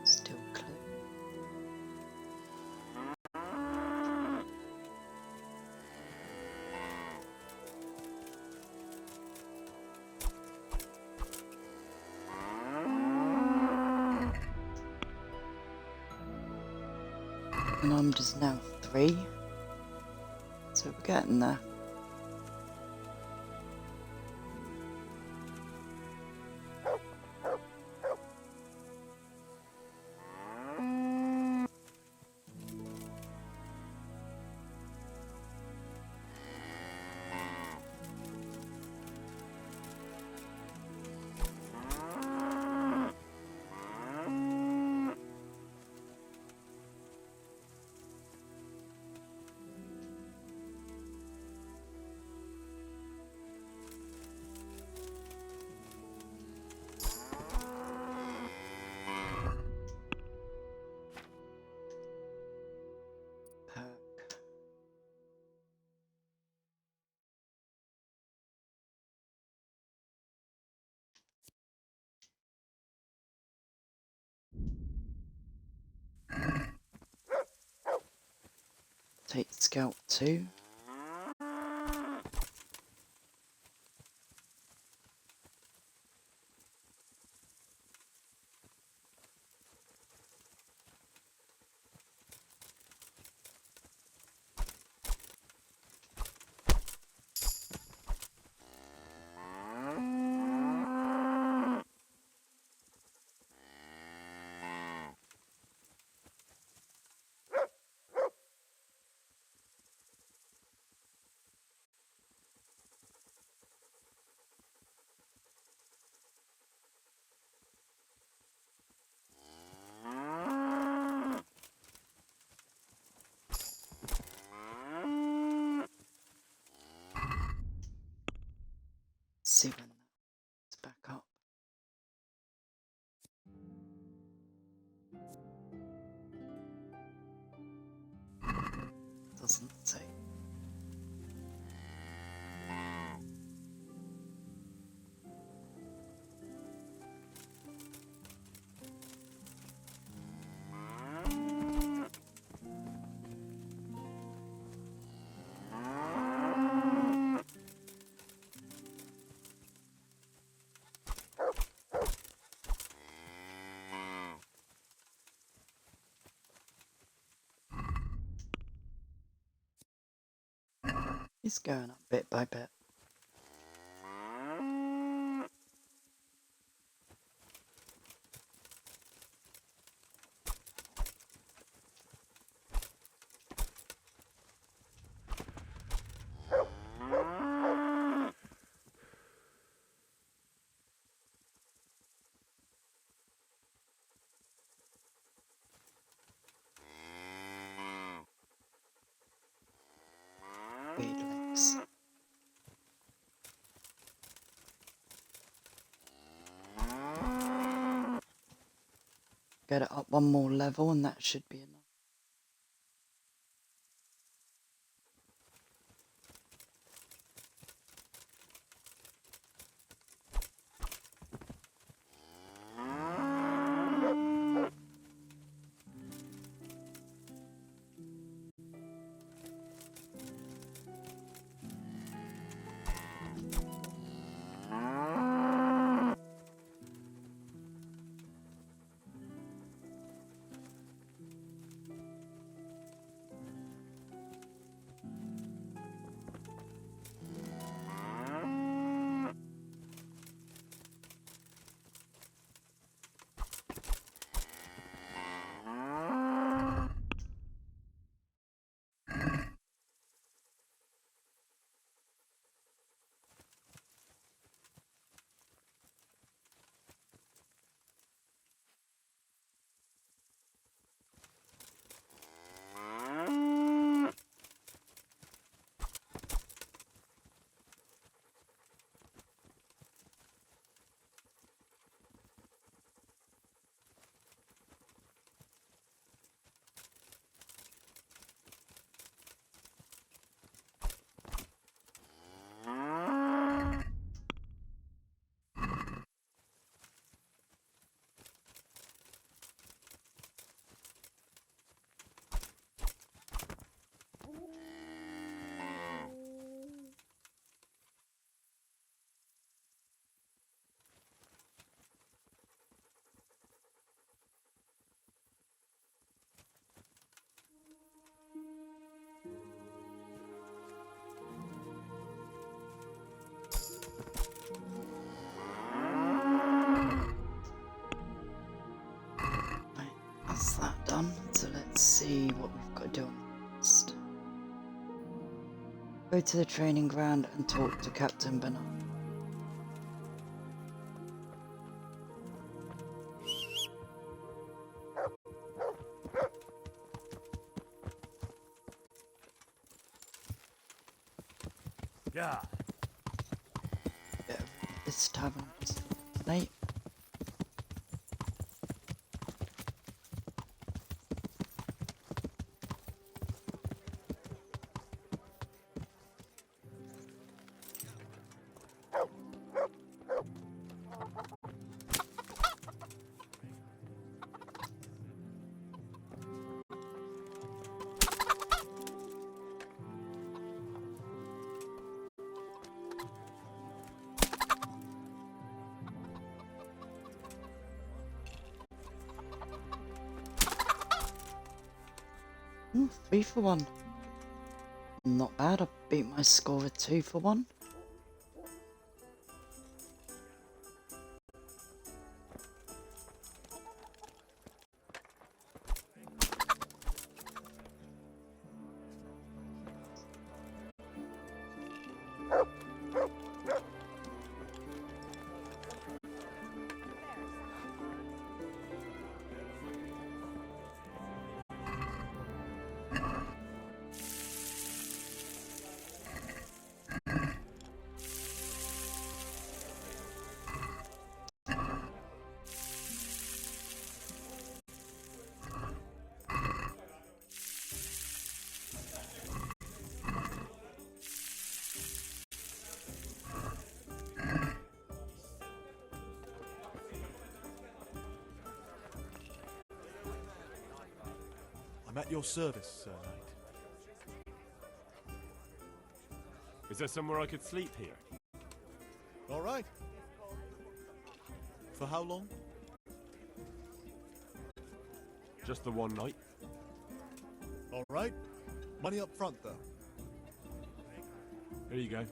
Speaker 1: Still clear. The numbers now 3, so we're getting there. Take Scout 2. See when that's back up. Doesn't say. It's going up bit by bit. Weird legs. Get it up one more level and that should be enough. That's that done. So let's see what we've got to do next. Go to the training ground and talk to Captain Bernard.
Speaker 12: Yeah.
Speaker 1: Bit of this tavern late. Ooh, 3 for 1. Not bad, I beat my score of 2 for 1.
Speaker 13: I'm at your service, Sir Knight.
Speaker 3: Is there somewhere I could sleep here?
Speaker 13: All right. For how long?
Speaker 3: Just the one night?
Speaker 13: All right. Money up front, though.
Speaker 3: Here you go.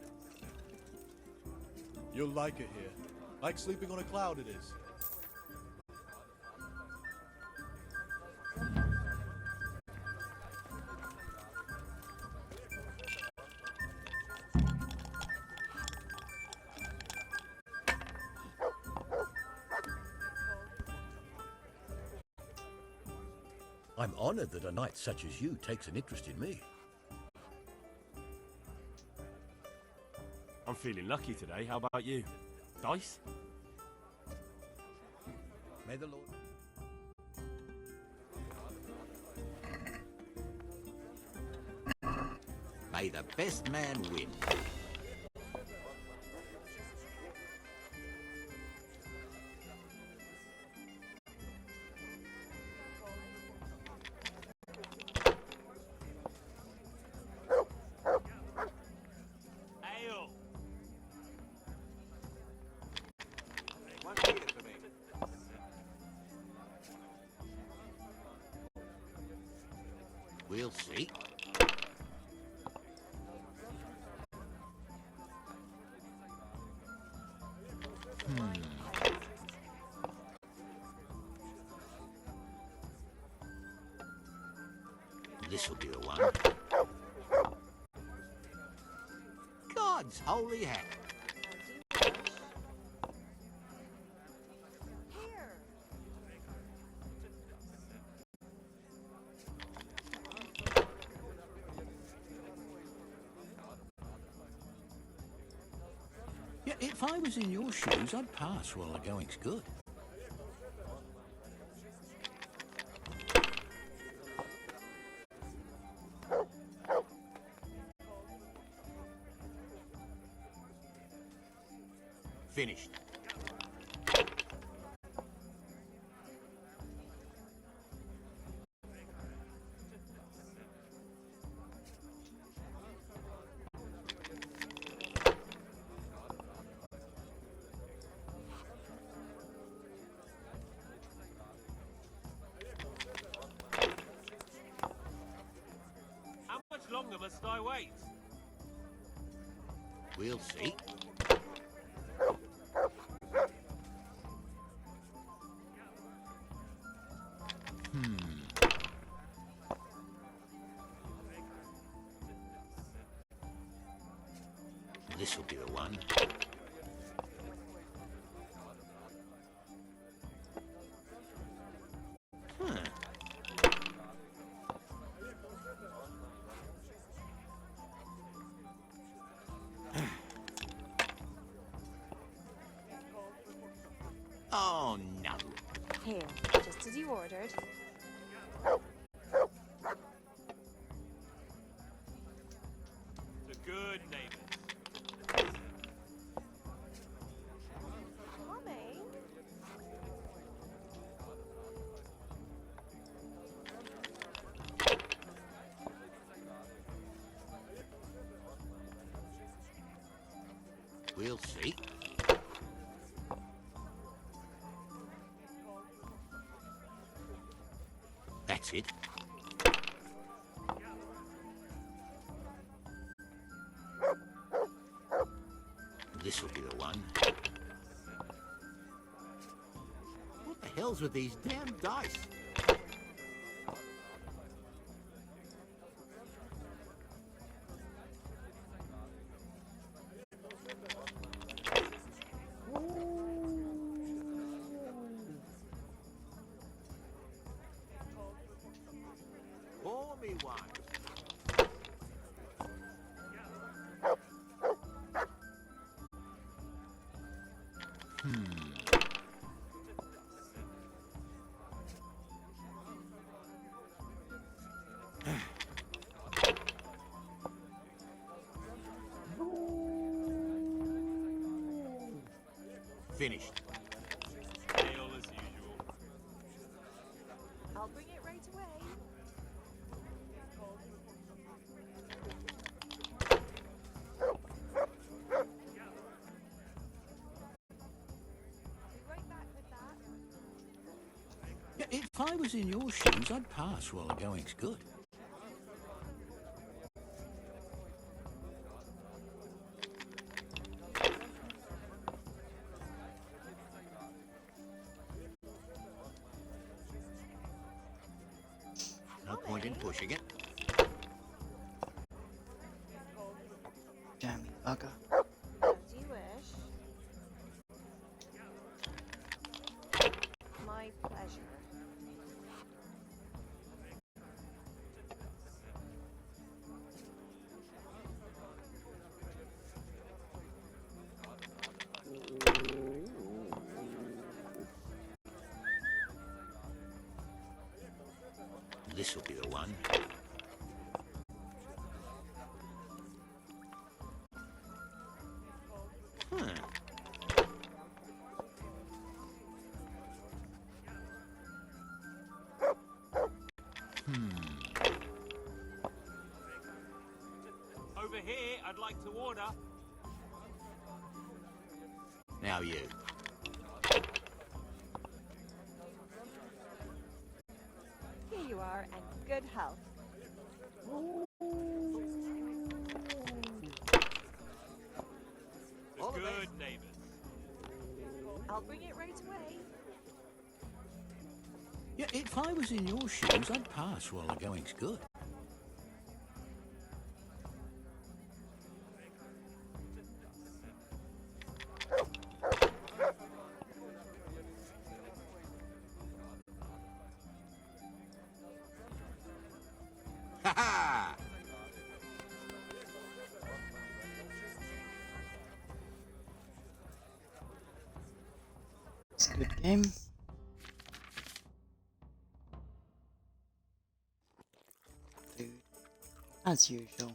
Speaker 13: You'll like it here. Like sleeping on a cloud it is.
Speaker 5: I'm honored that a knight such as you takes an interest in me.
Speaker 3: I'm feeling lucky today. How about you? Dice?
Speaker 5: May the Lord... May the best man win.
Speaker 2: Ale!
Speaker 5: We'll see. This'll be the one. God's holy hat. Yeah, if I was in your shoes, I'd pass while the going's good. Finished.
Speaker 2: How much longer must I wait?
Speaker 5: We'll see. This'll be the one. Oh, no.
Speaker 4: Here, just as you ordered.
Speaker 2: The good neighbours.
Speaker 4: Mommy?
Speaker 5: We'll see. That's it. hell's with these damn dice? Pour me one. Finished.
Speaker 14: Ale as usual.
Speaker 4: I'll bring it right away. Be right back with that.
Speaker 5: Yeah, if I was in your shoes, I'd pass while the going's good. No point in pushing it.
Speaker 1: Jammy bugger.
Speaker 4: As you wish. My pleasure.
Speaker 5: This'll be the one.
Speaker 14: Over here, I'd like to order.
Speaker 5: Now you.
Speaker 4: Here you are, and good health.
Speaker 14: Good neighbors.
Speaker 4: I'll bring it right away.
Speaker 5: Yeah, if I was in your shoes, I'd pass while the going's good. Ha ha!
Speaker 1: It's a good game. Food, as usual.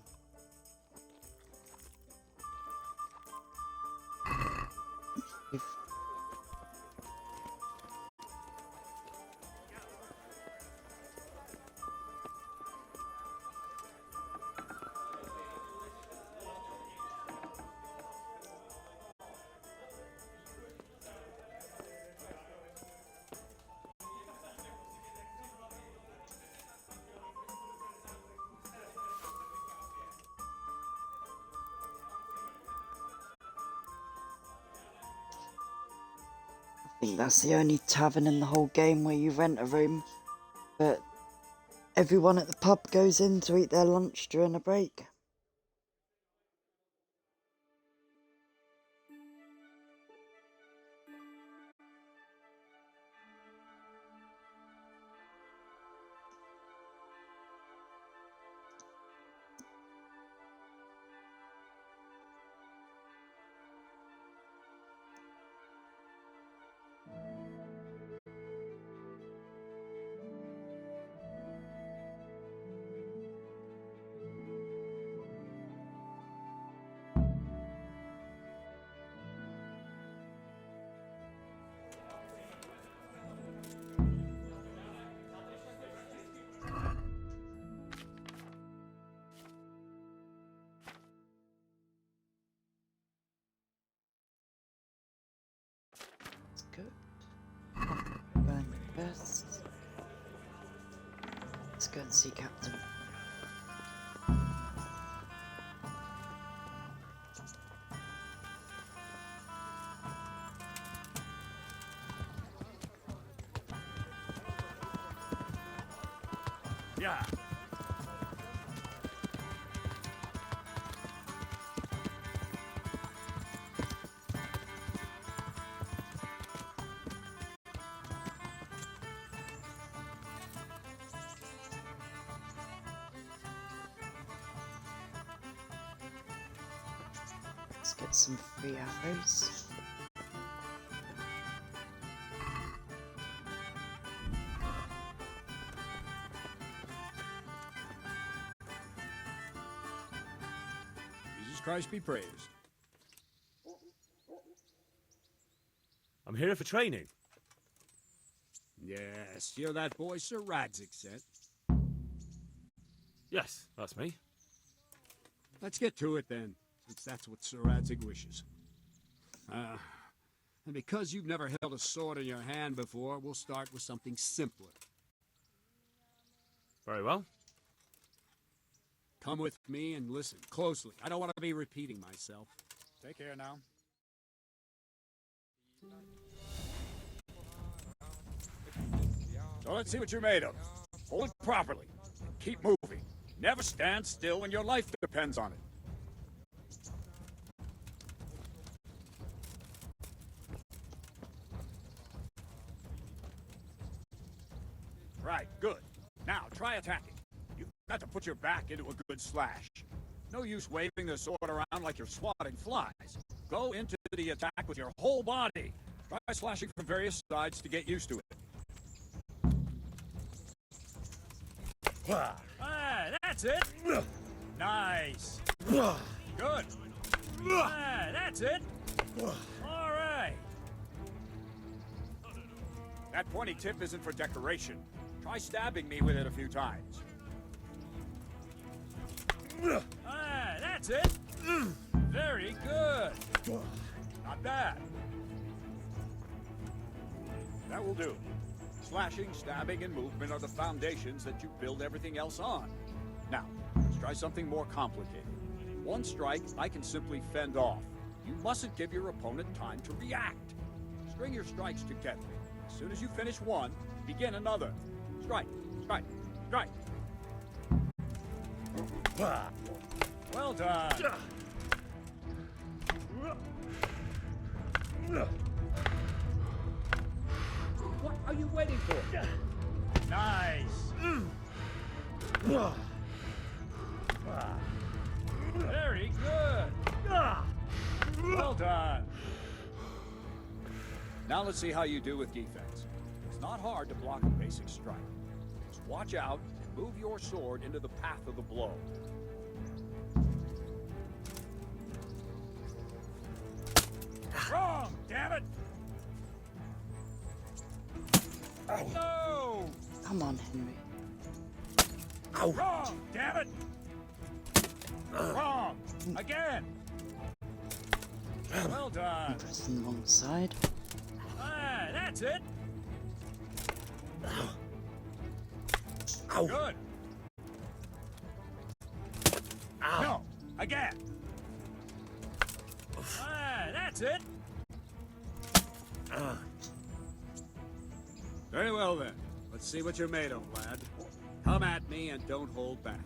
Speaker 1: If I think that's the only tavern in the whole game where you rent a room, but everyone at the pub goes in to eat their lunch during a break. It's good. Burn the best. Let's go and see Captain.
Speaker 12: Yeah.
Speaker 1: Let's get some free arrows.
Speaker 12: Jesus Christ be praised.
Speaker 3: I'm here for training.
Speaker 12: Yes, you're that boy Sir Radzik sent.
Speaker 3: Yes, that's me.
Speaker 12: Let's get to it then, since that's what Sir Radzik wishes. And because you've never held a sword in your hand before, we'll start with something simpler.
Speaker 3: Very well.
Speaker 12: Come with me and listen closely. I don't want to be repeating myself. Take care now. So let's see what you're made of. Hold it properly. Keep moving. Never stand still when your life depends on it. Right, good. Now, try attacking. You've got to put your back into a good slash. No use waving the sword around like you're swatting flies. Go into the attack with your whole body. Try slashing from various sides to get used to it. Ah, that's it. Nice. Good. Ah, that's it. All right. That pointy tip isn't for decoration. Try stabbing me with it a few times. Ah, that's it. Very good. Not bad. That will do. Slashing, stabbing, and movement are the foundations that you build everything else on. Now, let's try something more complicated. One strike, I can simply fend off. You mustn't give your opponent time to react. String your strikes together. As soon as you finish one, begin another. Strike, strike, strike. Well done. What are you waiting for? Nice. Very good. Well done. Now let's see how you do with defense. It's not hard to block a basic strike. Just watch out and move your sword into the path of the blow. Wrong, damn it! No!
Speaker 1: Come on, Henry.
Speaker 12: Wrong, damn it! Wrong! Again! Well done.
Speaker 1: Pressing the wrong side.
Speaker 12: Ah, that's it! Good! No! Again! Ah, that's it! Very well then. Let's see what you're made of, lad. Come at me and don't hold back.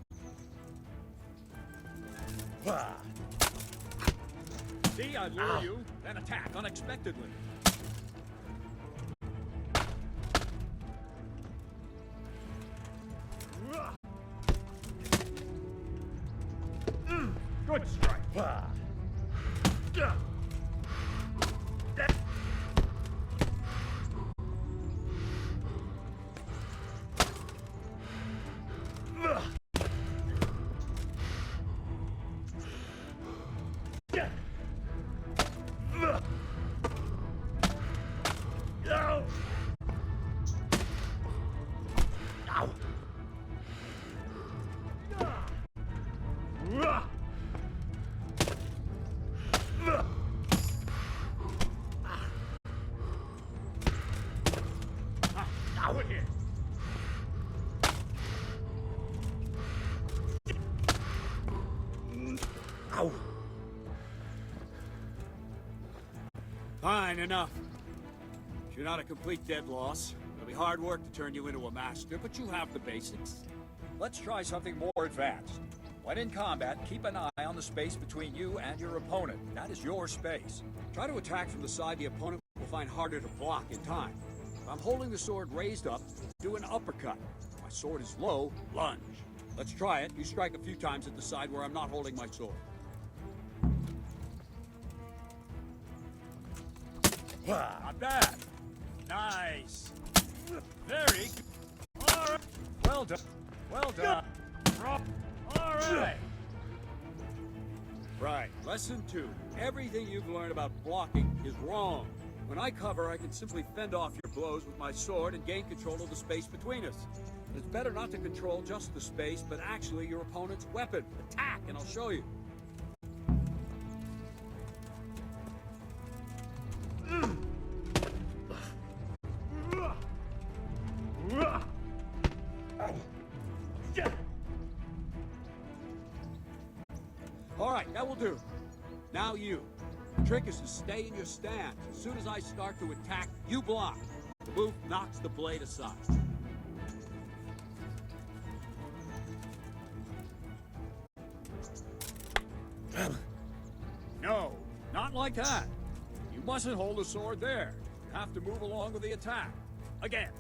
Speaker 12: See, I lure you, then attack unexpectedly. Good strike. Fine, enough. You're not a complete dead loss. It'll be hard work to turn you into a master, but you have the basics. let's try something more advanced. When in combat, keep an eye on the space between you and your opponent. That is your space. Try to attack from the side the opponent will find harder to block in time. If I'm holding the sword raised up, do an uppercut. If my sword is low, lunge. Let's try it. You strike a few times at the side where I'm not holding my sword. Not bad. Nice. Very good. All right. Well done. Well done. All right. Right. Lesson 2. Everything you've learned about blocking is wrong. When I cover, I can simply fend off your blows with my sword and gain control of the space between us. It's better not to control just the space, but actually your opponent's weapon. Attack, and I'll show you. All right, that will do. Now you. The trick is to stay in your stance. As soon as I start to attack, you block. The move knocks the blade aside. No, not like that. You mustn't hold the sword there. You have to move along with the attack. Again.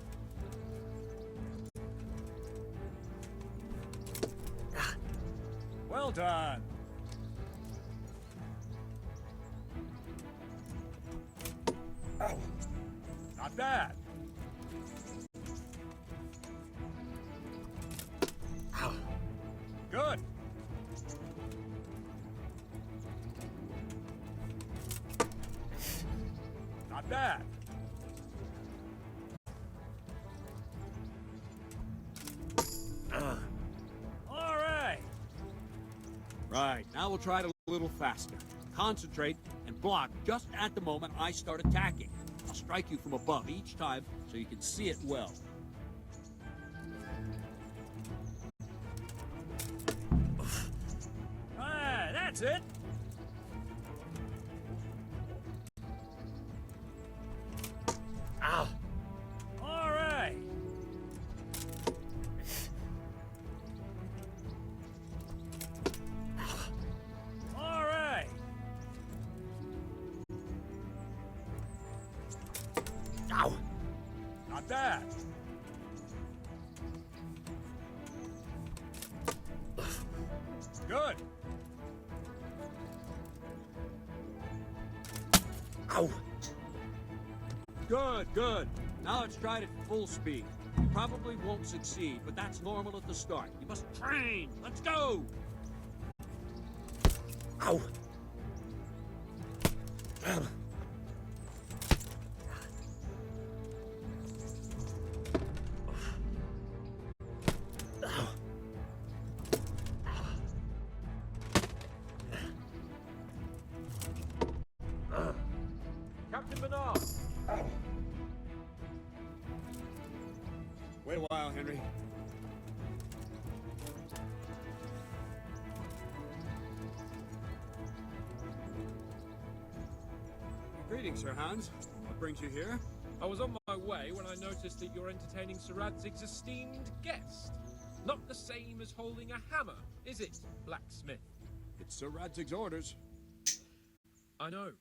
Speaker 12: Well done. Not bad. Good. Not bad. All right. Right, now we'll try it a little faster. Concentrate and block just at the moment I start attacking. I'll strike you from above each time so you can see it well. Ah, that's it. Ow. All right. All right. Ow. Not bad. Good. Ow. Good, good. Now let's try it at full speed. You probably won't succeed, but that's normal at the start. You must train. Let's go. Ow.
Speaker 10: Captain Bernard!
Speaker 12: Wait a while, Henry. Greetings, Sir Hans. What brings you here?
Speaker 10: I was on my way when I noticed that you're entertaining Sir Radzig's esteemed guest. Not the same as holding a hammer, is it, blacksmith?
Speaker 12: It's Sir Radzig's orders.
Speaker 10: I know.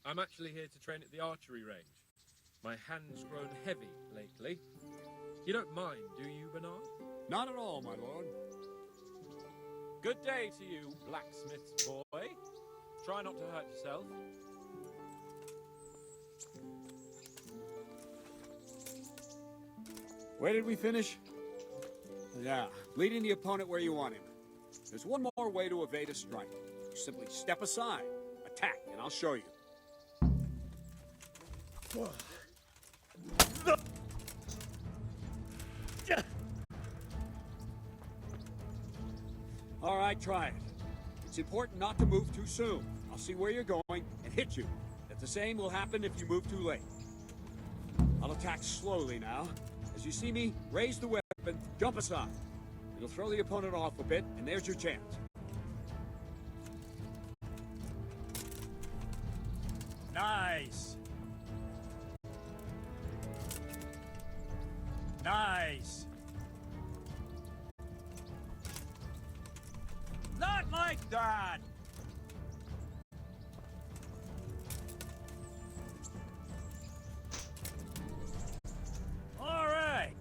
Speaker 10: I'm actually here to train at the archery range. My hand's grown heavy lately. You don't mind, do you, Bernard?
Speaker 12: Not at all, my lord.
Speaker 10: Good day to you, blacksmith's boy. Try not to hurt yourself.
Speaker 12: Where did we finish? Yeah, leading the opponent where you want him. There's one more way to evade a strike. You simply step aside, attack, and I'll show you. All right, try it. It's important not to move too soon. I'll see where you're going and hit you. That the same will happen if you move too late. I'll attack slowly now. As you see me, raise the weapon, jump aside. It'll throw the opponent off a bit, and there's your chance. Nice. Nice.
Speaker 14: like that! All right.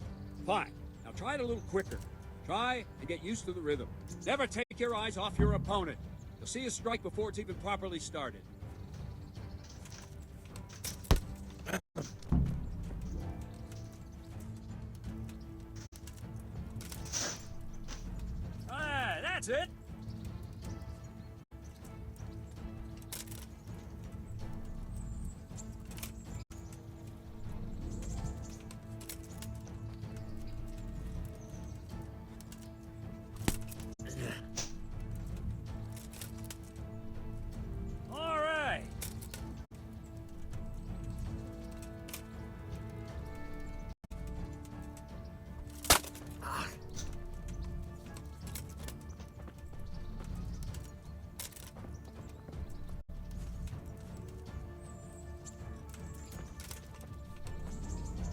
Speaker 12: Fine. Now try it a little quicker. Try and get used to the rhythm. Never take your eyes off your opponent. You'll see a strike before it's even properly started.
Speaker 14: Ah, that's it. All right.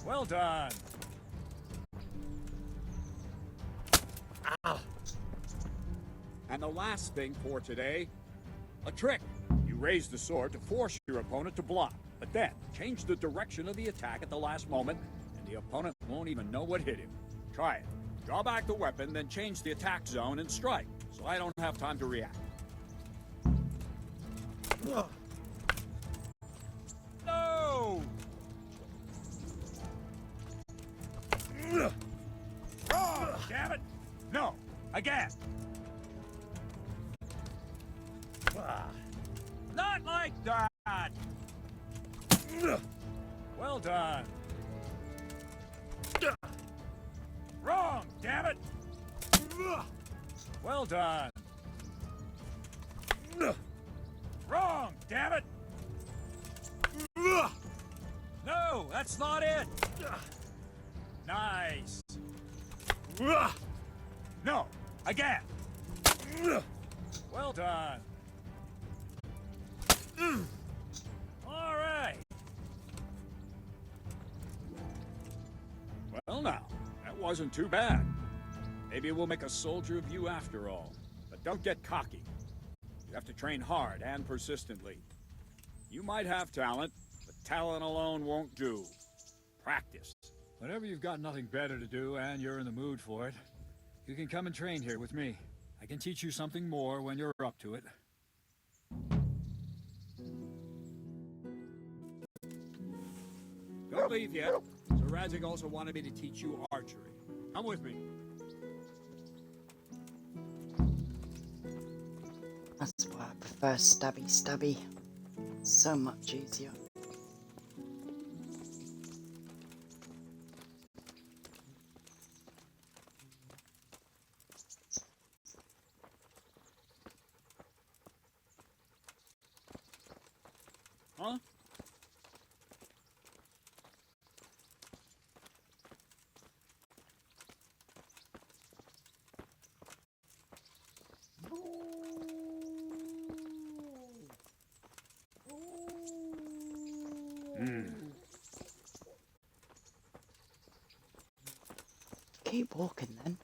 Speaker 14: Well done.
Speaker 12: And the last thing for today, a trick. You raise the sword to force your opponent to block, but then change the direction of the attack at the last moment, and the opponent won't even know what hit him. Try it. Draw back the weapon, then change the attack zone and strike, so I don't have time to react.
Speaker 14: No!
Speaker 12: Oh, damn it! No! Again!
Speaker 14: Not like that! Well done.
Speaker 12: Wrong, damn it!
Speaker 14: Well done.
Speaker 12: Wrong, damn it!
Speaker 14: No, that's not it. Nice.
Speaker 12: No, again!
Speaker 14: Well done. All right.
Speaker 12: Well now, that wasn't too bad. Maybe we'll make a soldier of you after all. But don't get cocky. You have to train hard and persistently. You might have talent, but talent alone won't do. Practice.
Speaker 15: Whenever you've got nothing better to do and you're in the mood for it, you can come and train here with me. I can teach you something more when you're up to it.
Speaker 12: Don't leave yet. Sir Radzik also wanted me to teach you archery. Come with me.
Speaker 1: That's why I prefer stabby. So much easier.
Speaker 12: Huh?
Speaker 1: Keep walking then.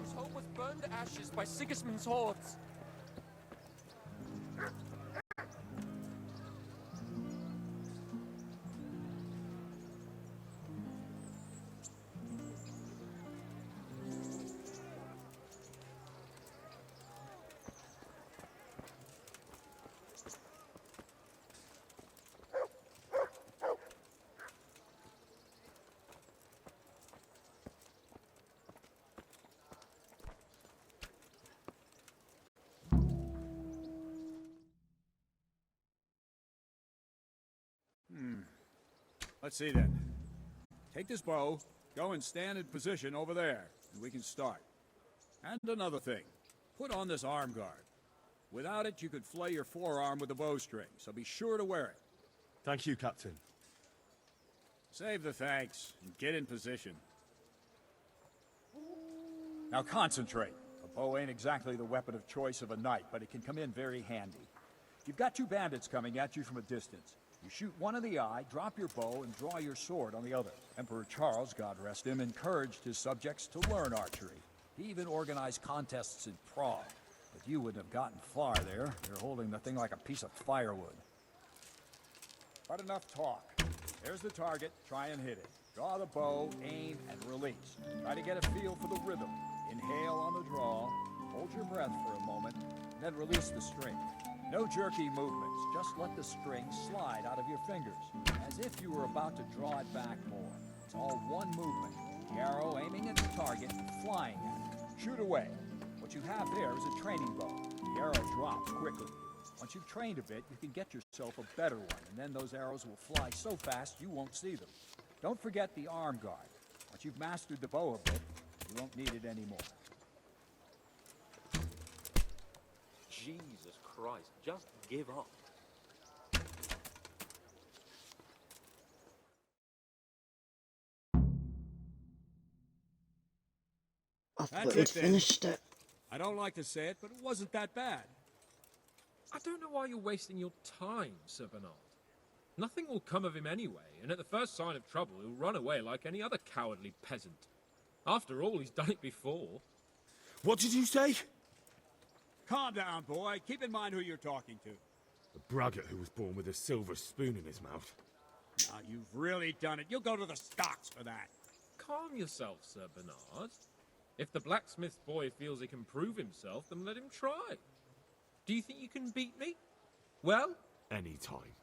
Speaker 16: His home was burned to ashes by Sigismund's hordes.
Speaker 12: Let's see then. Take this bow, go and stand in position over there, and we can start. And another thing, put on this arm guard. Without it, you could flay your forearm with a bowstring, so be sure to wear it.
Speaker 3: Thank you, Captain.
Speaker 12: Save the thanks, and get in position. Now concentrate. A bow ain't exactly the weapon of choice of a knight, but it can come in very handy. You've got two bandits coming at you from a distance. You shoot one in the eye, drop your bow, and draw your sword on the other. Emperor Charles, God rest him, encouraged his subjects to learn archery. He even organized contests in Prague. But you wouldn't have gotten far there. You're holding the thing like a piece of firewood. But enough talk. There's the target. Try and hit it. Draw the bow, aim, and release. Try to get a feel for the rhythm. Inhale on the draw, hold your breath for a moment, then release the string. No jerky movements, just let the string slide out of your fingers, as if you were about to draw it back more. It's all one movement, the arrow aiming at the target and flying at it. Shoot away. What you have there is a training bow. The arrow drops quickly. Once you've trained a bit, you can get yourself a better one, and then those arrows will fly so fast you won't see them. Don't forget the arm guard. Once you've mastered the bow a bit, you won't need it anymore.
Speaker 16: Jesus Christ, just give up.
Speaker 1: I thought he'd finished it.
Speaker 12: I don't like to say it, but it wasn't that bad.
Speaker 17: I don't know why you're wasting your time, Sir Bernard. Nothing will come of him anyway, and at the first sign of trouble, he'll run away like any other cowardly peasant. After all, he's done it before.
Speaker 3: What did you say?
Speaker 12: Calm down, boy. Keep in mind who you're talking to.
Speaker 3: A braggart who was born with a silver spoon in his mouth.
Speaker 12: Now, you've really done it. You'll go to the stocks for that.
Speaker 17: Calm yourself, Sir Bernard. If the blacksmith boy feels he can prove himself, then let him try. Do you think you can beat me? Well?
Speaker 3: Any time.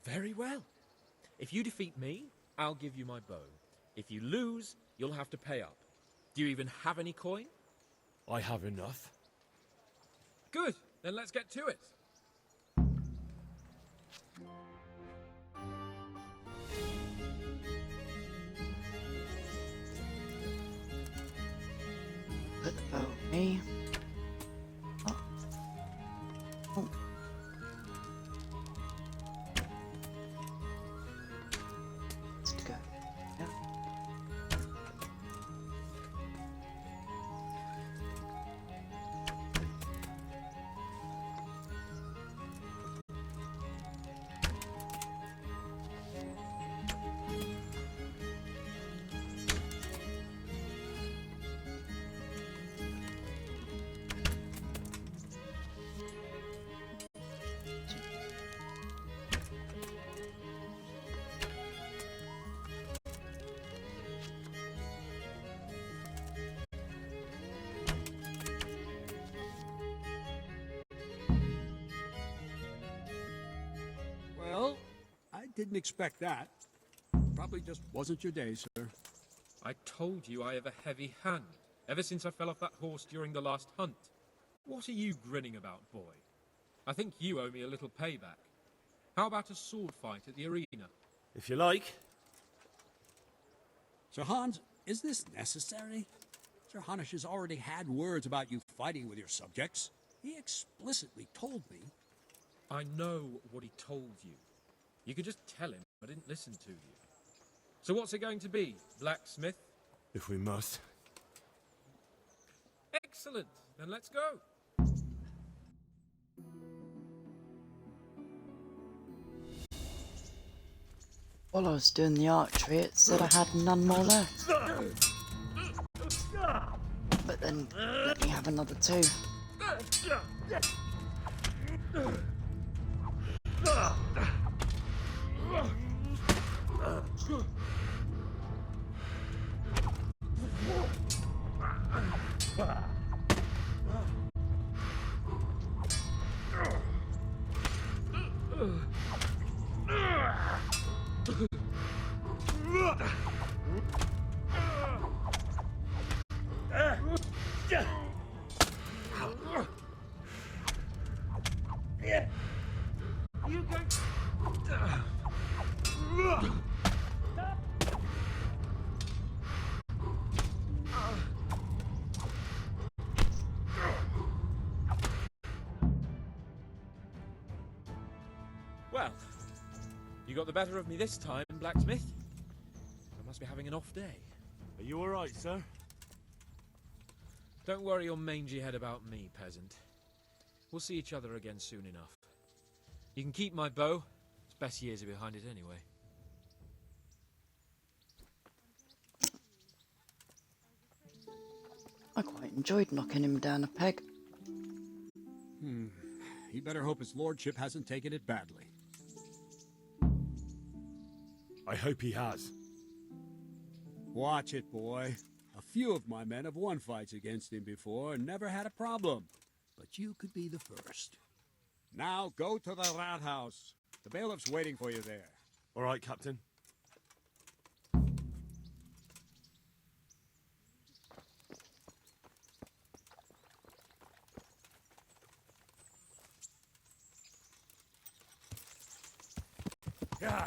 Speaker 17: Very well. If you defeat me, I'll give you my bow. If you lose, you'll have to pay up. Do you even have any coin?
Speaker 3: I have enough.
Speaker 17: Good, then let's get to it.
Speaker 1: Put the bow on me. Oh. Oh. Let's go. Yeah.
Speaker 12: Well, I didn't expect that. Probably just wasn't your day, sir.
Speaker 17: I told you I have a heavy hand, ever since I fell off that horse during the last hunt. What are you grinning about, boy? I think you owe me a little payback. How about a sword fight at the arena?
Speaker 3: If you like.
Speaker 12: Sir Hans, is this necessary? Sir Hanush has already had words about you fighting with your subjects. He explicitly told me.
Speaker 17: I know what he told you. You could just tell him I didn't listen to you. So what's it going to be, blacksmith?
Speaker 3: If we must.
Speaker 17: Excellent, then let's go.
Speaker 1: While I was doing the archery, it said I had none more left. But then, let me have another two.
Speaker 17: Well, you got the better of me this time, blacksmith. I must be having an off day.
Speaker 3: Are you alright, sir?
Speaker 17: Don't worry your mangy head about me, peasant. We'll see each other again soon enough. You can keep my bow. Its best years are behind it anyway.
Speaker 1: I quite enjoyed knocking him down a peg.
Speaker 12: You better hope his lordship hasn't taken it badly.
Speaker 3: I hope he has.
Speaker 12: Watch it, boy. A few of my men have won fights against him before and never had a problem. But you could be the first. Now go to the rat house. The bailiff's waiting for you there.
Speaker 3: Alright, Captain. Yeah.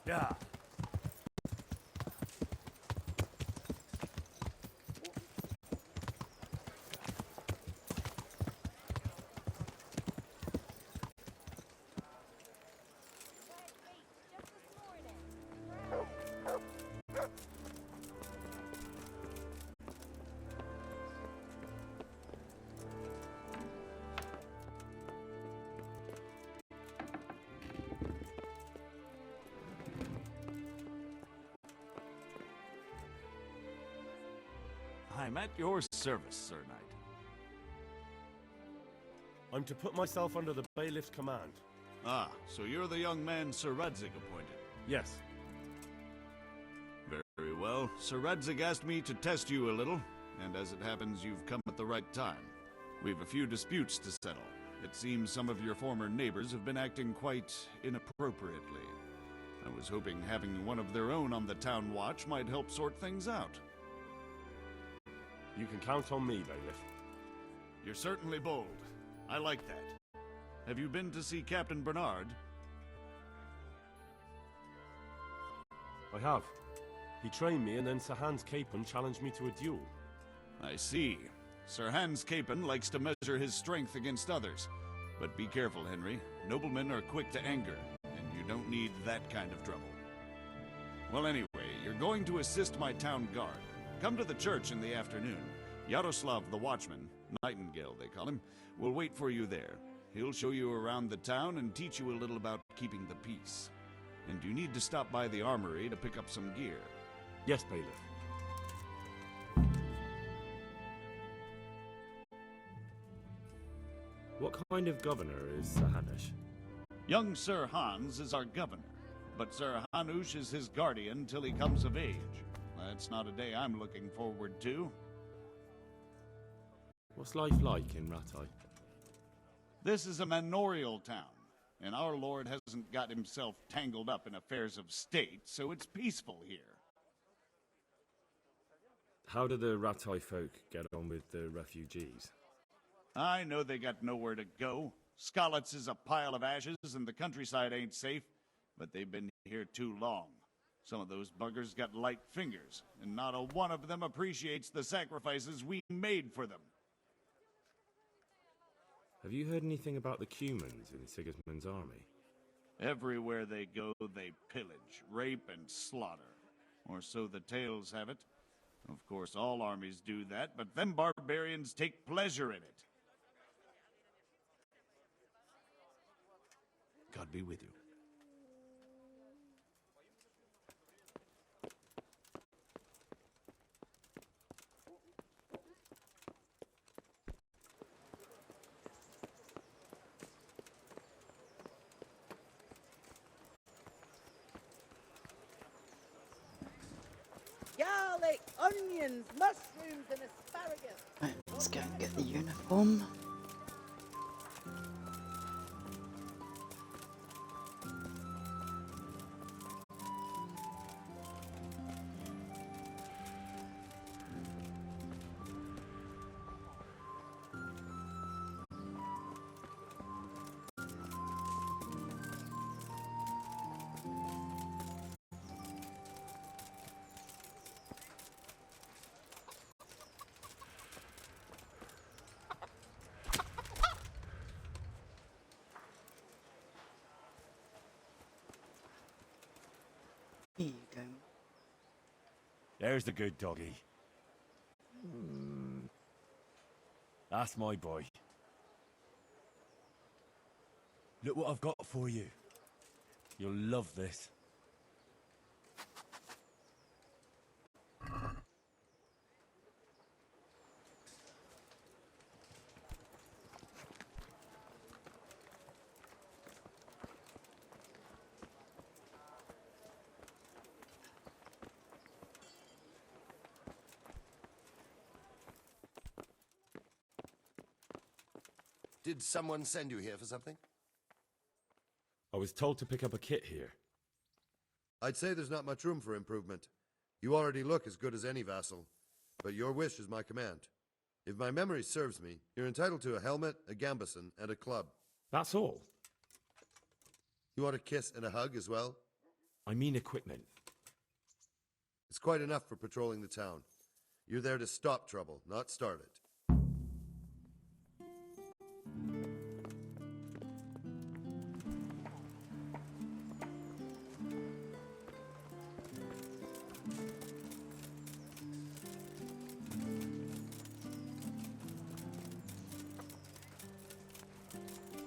Speaker 3: Yeah.
Speaker 12: I'm at your service, Sir Knight.
Speaker 3: I'm to put myself under the bailiff's command.
Speaker 12: Ah, so you're the young man Sir Radzig appointed.
Speaker 3: Yes.
Speaker 12: Very well. Sir Radzig asked me to test you a little, and as it happens, you've come at the right time. We've a few disputes to settle. It seems some of your former neighbors have been acting quite inappropriately. I was hoping having one of their own on the town watch might help sort things out.
Speaker 3: You can count on me, bailiff.
Speaker 12: You're certainly bold. I like that. Have you been to see Captain Bernard?
Speaker 3: I have. He trained me and then Sir Hans Capon challenged me to a duel.
Speaker 12: I see. Sir Hans Capon likes to measure his strength against others. But be careful, Henry. Noblemen are quick to anger, and you don't need that kind of trouble. Well, anyway, you're going to assist my town guard. Come to the church in the afternoon. Yaroslav the Watchman, Nightingale they call him, will wait for you there. He'll show you around the town and teach you a little about keeping the peace. And you need to stop by the armory to pick up some gear.
Speaker 3: Yes, bailiff. What kind of governor is Sir Hanush?
Speaker 12: Young Sir Hans is our governor, but Sir Hanush is his guardian till he comes of age. That's not a day I'm looking forward to.
Speaker 3: What's life like in Rattay?
Speaker 12: This is a manorial town, and our lord hasn't got himself tangled up in affairs of state, so it's peaceful here.
Speaker 3: How do the Rattay folk get on with the refugees?
Speaker 12: I know they got nowhere to go. Skalitz is a pile of ashes, and the countryside ain't safe, but they've been here too long. Some of those buggers got light fingers, and not a one of them appreciates the sacrifices we made for them.
Speaker 3: Have you heard anything about the Cumans in Sigismund's army?
Speaker 12: Everywhere they go, they pillage, rape, and slaughter. Or so the tales have it. Of course, all armies do that, but them barbarians take pleasure in it. God be with you.
Speaker 18: Garlic, onions, mushrooms, and asparagus.
Speaker 1: Right, let's go and get the uniform.
Speaker 3: There's the good doggy. That's my boy. Look what I've got for you. You'll love this.
Speaker 19: Did someone send you here for something?
Speaker 3: I was told to pick up a kit here.
Speaker 19: I'd say there's not much room for improvement. You already look as good as any vassal, but your wish is my command. If my memory serves me, you're entitled to a helmet, a gambeson, and a club.
Speaker 3: That's all?
Speaker 19: You want a kiss and a hug as well?
Speaker 3: I mean equipment.
Speaker 19: It's quite enough for patrolling the town. You're there to stop trouble, not start it.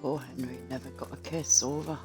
Speaker 1: Poor Henry never got a kiss or a hug.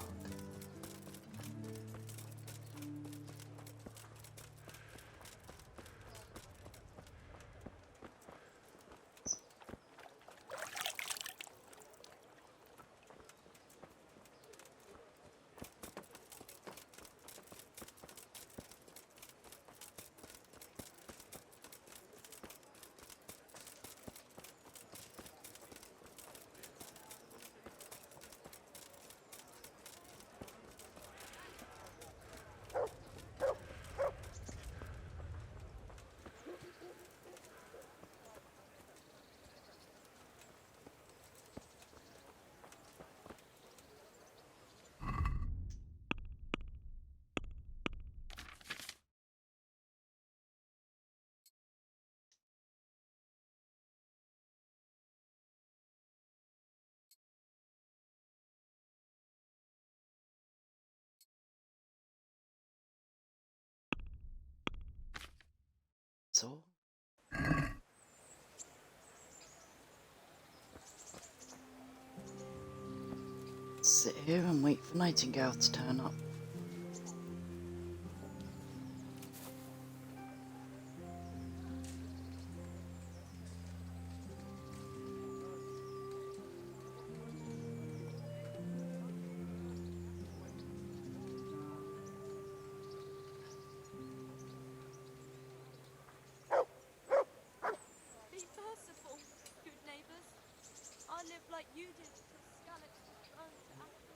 Speaker 1: So sit here and wait for Nightingale to turn up.
Speaker 20: Be merciful, good neighbours. I live like you did until Scarlet was thrown to Africa.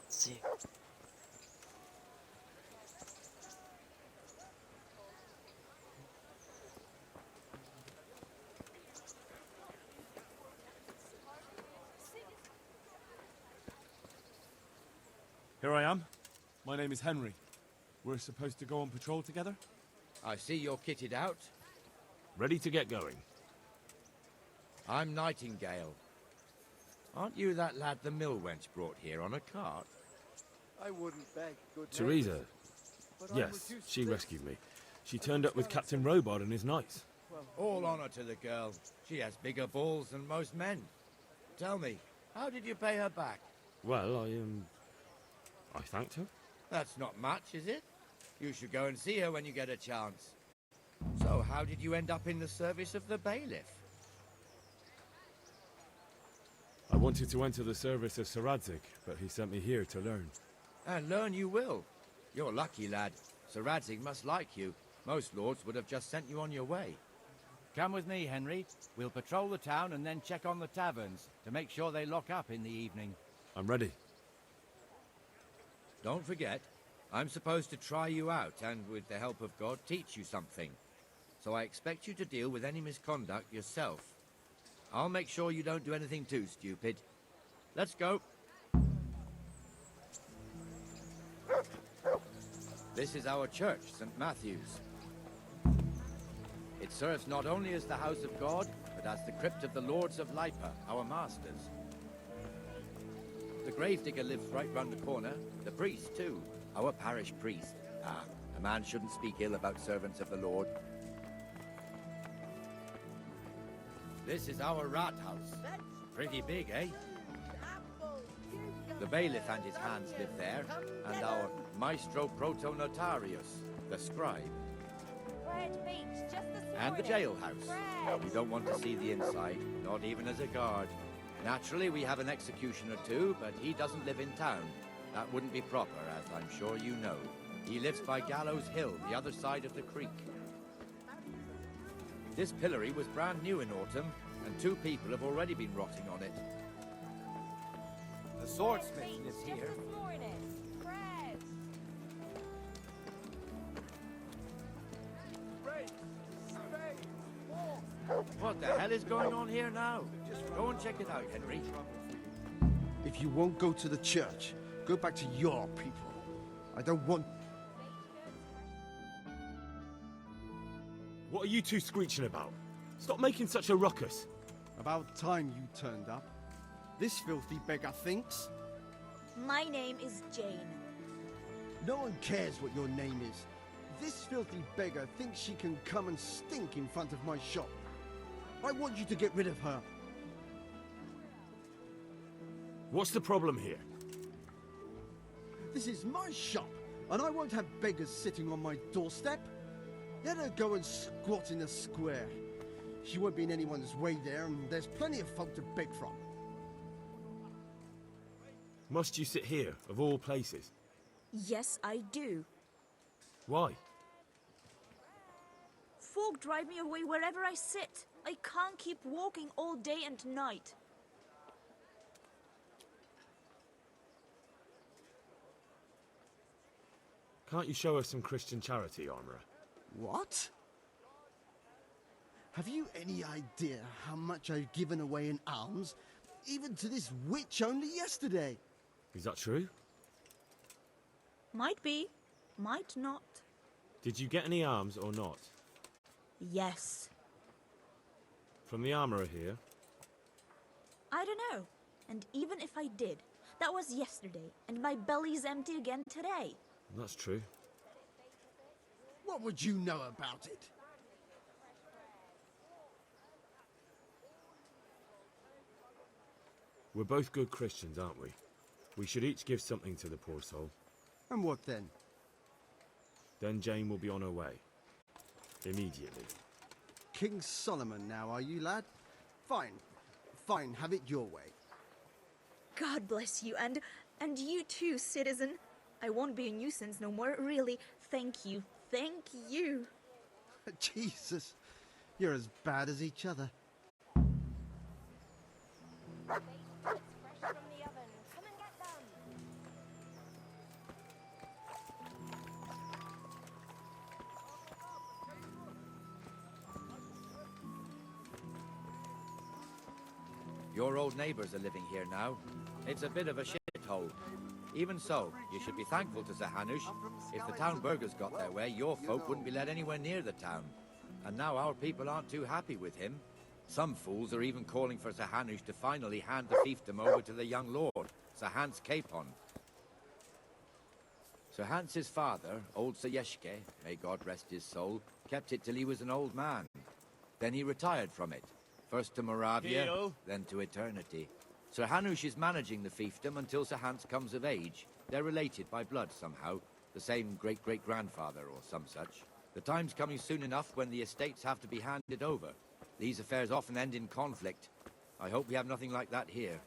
Speaker 1: See.
Speaker 3: Here I am. My name is Henry. We're supposed to go on patrol together?
Speaker 11: I see you're kitted out.
Speaker 3: Ready to get going.
Speaker 11: I'm Nightingale. Aren't you that lad the mill wench brought here on a cart?
Speaker 21: I wouldn't beg, good
Speaker 3: Teresa.
Speaker 21: neighbours, but I'm
Speaker 3: Yes,
Speaker 21: reduced
Speaker 3: she
Speaker 21: to
Speaker 3: rescued me. She turned up with Captain Robard and his knights.
Speaker 11: All honor to the girl. She has bigger balls than most men. Tell me, how did you pay her back?
Speaker 3: Well, I thanked her.
Speaker 11: That's not much, is it? You should go and see her when you get a chance. So, how did you end up in the service of the bailiff?
Speaker 3: I wanted to enter the service of Sir Radzik, but he sent me here to learn.
Speaker 11: And learn you will. You're lucky, lad. Sir Radzik must like you. Most lords would have just sent you on your way.
Speaker 22: Come with me, Henry. We'll patrol the town and then check on the taverns to make sure they lock up in the evening.
Speaker 3: I'm ready.
Speaker 11: Don't forget, I'm supposed to try you out and, with the help of God, teach you something. So I expect you to deal with any misconduct yourself. I'll make sure you don't do anything too stupid.
Speaker 22: Let's go. This is our church, St. Matthew's. It serves not only as the house of God, but as the crypt of the Lords of Lipa, our masters. The gravedigger lives right round the corner. The priest, too. Our parish priest. Ah, a man shouldn't speak ill about servants of the Lord. This is our rat house. Pretty big, eh? The bailiff and his hands live there, and our maestro proto-notarius, the scribe. And the jailhouse. We don't want to see the inside, not even as a guard. Naturally, we have an executioner too, but he doesn't live in town. That wouldn't be proper, as I'm sure you know. He lives by Gallows Hill, the other side of the creek. This pillory was brand new in autumn, and 2 people have already been rotting on it. The swordsmith lives here. What the hell is going on here now? Go and check it out, Henry.
Speaker 6: If you won't go to the church, go back to your people. I don't want...
Speaker 3: What are you two screeching about? Stop making such a ruckus.
Speaker 6: About time you turned up. This filthy beggar thinks.
Speaker 7: My name is Jane.
Speaker 6: No one cares what your name is. This filthy beggar thinks she can come and stink in front of my shop. I want you to get rid of her.
Speaker 3: What's the problem here?
Speaker 6: This is my shop, and I won't have beggars sitting on my doorstep. Let her go and squat in the square. She won't be in anyone's way there, and there's plenty of folk to beg from.
Speaker 3: Must you sit here, of all places?
Speaker 7: Yes, I do.
Speaker 3: Why?
Speaker 7: Folk drive me away wherever I sit. I can't keep walking all day and night.
Speaker 3: Can't you show us some Christian charity, Armourer?
Speaker 6: What? Have you any idea how much I've given away in alms, even to this witch only yesterday?
Speaker 3: Is that true?
Speaker 7: Might be, might not.
Speaker 3: Did you get any alms or not?
Speaker 7: Yes.
Speaker 3: From the Armourer here?
Speaker 7: I don't know. And even if I did, that was yesterday, and my belly's empty again today.
Speaker 3: That's true.
Speaker 6: What would you know about it?
Speaker 3: We're both good Christians, aren't we? We should each give something to the poor soul.
Speaker 6: And what then?
Speaker 3: Then Jane will be on her way. Immediately.
Speaker 6: King Solomon now, are you, lad? Fine. Fine, have it your way.
Speaker 7: God bless you, and you too, citizen. I won't be a nuisance no more, really. Thank you. Thank you.
Speaker 6: Jesus, you're as bad as each other.
Speaker 22: Your old neighbours are living here now. It's a bit of a shithole. Even so, you should be thankful to Sir Hanush. If the town burghers got their way, your folk wouldn't be let anywhere near the town. And now our people aren't too happy with him. Some fools are even calling for Sir Hanush to finally hand the fiefdom over to the young lord, Sir Hans Capon. Sir Hans's father, old Sir Yeshke, may God rest his soul, kept it till he was an old man. Then he retired from it, first to Moravia, then to eternity. Sir Hanush is managing the fiefdom until Sir Hans comes of age. They're related by blood somehow, the same great-great-grandfather or some such. The time's coming soon enough when the estates have to be handed over. These affairs often end in conflict. I hope we have nothing like that here.